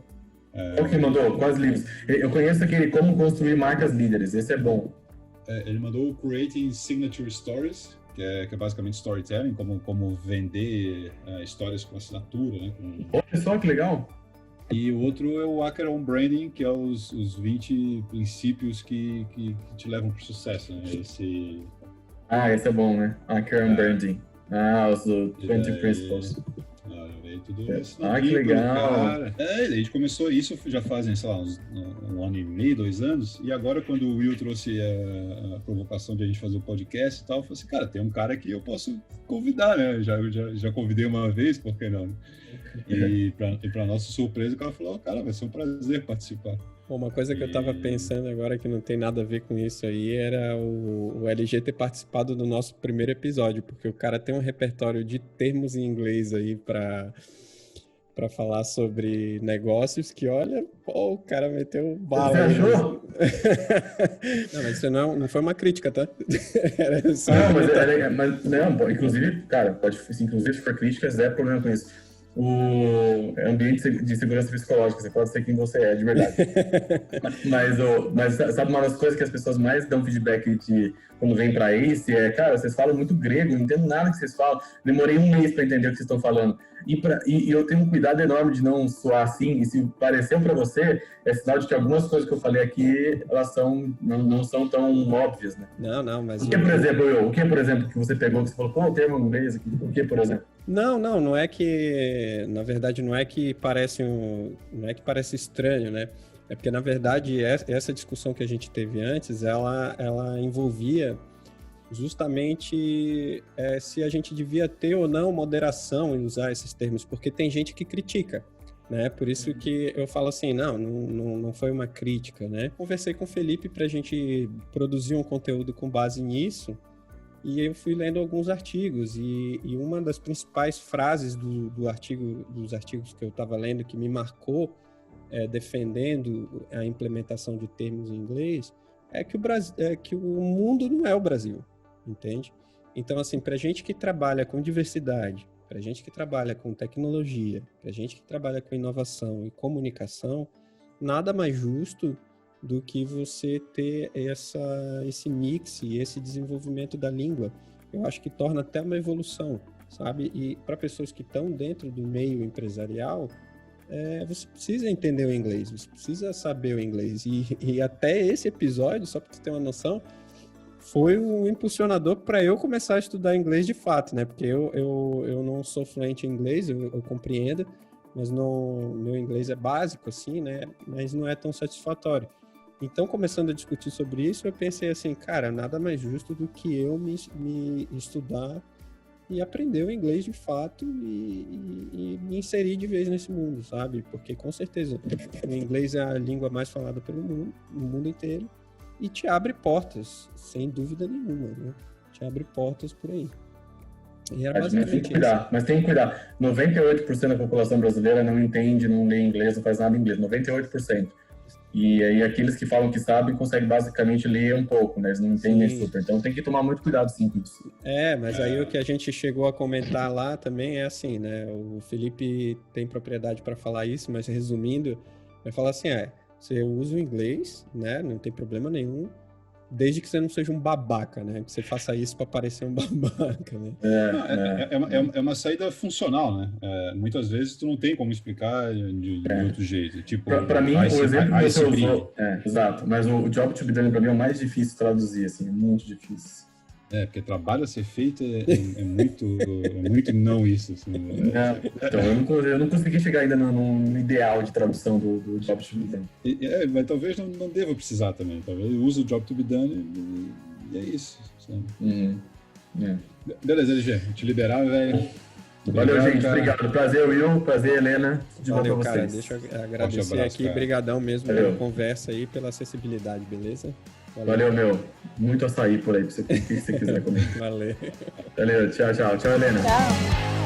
Qual que mandou? Quais livros? Eu conheço aquele Como Construir Marcas Líderes, esse é bom. Ele mandou o Creating Signature Stories, que é basicamente storytelling, como vender histórias com assinatura, né? Olha só que legal! E o outro é o Hacker on Branding, que é os 20 princípios que te levam para o sucesso, né? Esse é bom, né? Hacker on Branding. Os 20 Principles. Tudo isso. Que legal! Cara. A gente começou isso já fazem, sei lá, um ano e meio, 2 anos, e agora quando o Will trouxe a provocação de a gente fazer o podcast e tal, eu falei assim, cara, tem um cara que eu posso convidar, né? Já convidei uma vez, por que não? E pra nossa surpresa, o cara falou, cara, vai ser um prazer participar. Uma coisa que eu tava pensando agora que não tem nada a ver com isso aí era o LG ter participado do nosso primeiro episódio, porque o cara tem um repertório de termos em inglês aí pra falar sobre negócios que, olha, o cara meteu bala. Você achou? Não, mas isso não foi uma crítica, tá? Era só inclusive, cara, inclusive se for crítica, zero problema com isso. O ambiente de segurança psicológica, você pode ser quem você é, de verdade. mas sabe uma das coisas que as pessoas mais dão feedback quando vem pra Ace cara, vocês falam muito grego, não entendo nada que vocês falam, demorei 1 mês pra entender o que vocês estão falando. E eu tenho um cuidado enorme de não soar assim, e se pareceu pra você, é sinal de que algumas coisas que eu falei aqui, elas não são tão óbvias, né? Não, mas... O que, por exemplo, que você pegou, que você falou, o termo inglês aqui, o que, por exemplo? Não é que, na verdade, não é que parece estranho, né? É porque, na verdade, essa discussão que a gente teve antes, ela envolvia justamente se a gente devia ter ou não moderação em usar esses termos, porque tem gente que critica, né? Por isso que eu falo assim, não foi uma crítica, né? Conversei com o Felipe para a gente produzir um conteúdo com base nisso, e eu fui lendo alguns artigos, e uma das principais frases dos artigos que eu estava lendo que me marcou, defendendo a implementação de termos em inglês, é que o mundo não é o Brasil, entende? Então, assim, para gente que trabalha com diversidade, para gente que trabalha com tecnologia, para gente que trabalha com inovação e comunicação, nada mais justo do que você ter esse mix e esse desenvolvimento da língua. Eu acho que torna até uma evolução, sabe? E para pessoas que estão dentro do meio empresarial, você precisa entender o inglês, você precisa saber o inglês. E até esse episódio, só para você ter uma noção, foi um impulsionador para eu começar a estudar inglês de fato, né? Porque eu não sou fluente em inglês, eu compreendo, mas meu inglês é básico, assim, né? Mas não é tão satisfatório. Então, começando a discutir sobre isso, eu pensei assim, cara, nada mais justo do que eu me estudar e aprender o inglês de fato e me inserir de vez nesse mundo, sabe? Porque, com certeza, o inglês é a língua mais falada no mundo inteiro e te abre portas, sem dúvida nenhuma, né? Te abre portas por aí. E era basicamente isso. Mas tem que cuidar. 98% da população brasileira não entende, não lê inglês, não faz nada em inglês. 98%. E aí aqueles que falam que sabem conseguem basicamente ler um pouco, né? Eles não entendem super. Então tem que tomar muito cuidado sim com isso. Mas aí o que a gente chegou a comentar lá também é assim, né? O Felipe tem propriedade para falar isso, mas resumindo, vai falar assim, você usa o inglês, né? Não tem problema nenhum, desde que você não seja um babaca, né? Que você faça isso para parecer um babaca, né? É uma saída funcional, né? Muitas vezes tu não tem como explicar de outro jeito. Tipo, para mim, o exemplo que você usou... exato. Mas o job to be done para mim é o mais difícil de traduzir, assim. É muito difícil. Porque trabalho a ser feito é muito não isso. Assim, então, eu não consegui chegar ainda no ideal de tradução do job to be done. Mas talvez não deva precisar também. Talvez eu use o job to be done e é isso. Beleza, LG. Vou te liberar, velho. Valeu, gente. Cara. Obrigado. Prazer, Will. Prazer, Helena. De Valeu, volta cara. vocês. Deixa eu agradecer aqui. Brigadão mesmo pela conversa aí, pela acessibilidade, beleza? Valeu, meu. Muito açaí por aí, pra você, se você quiser comer. Valeu. Valeu, tchau, Helena. Tchau.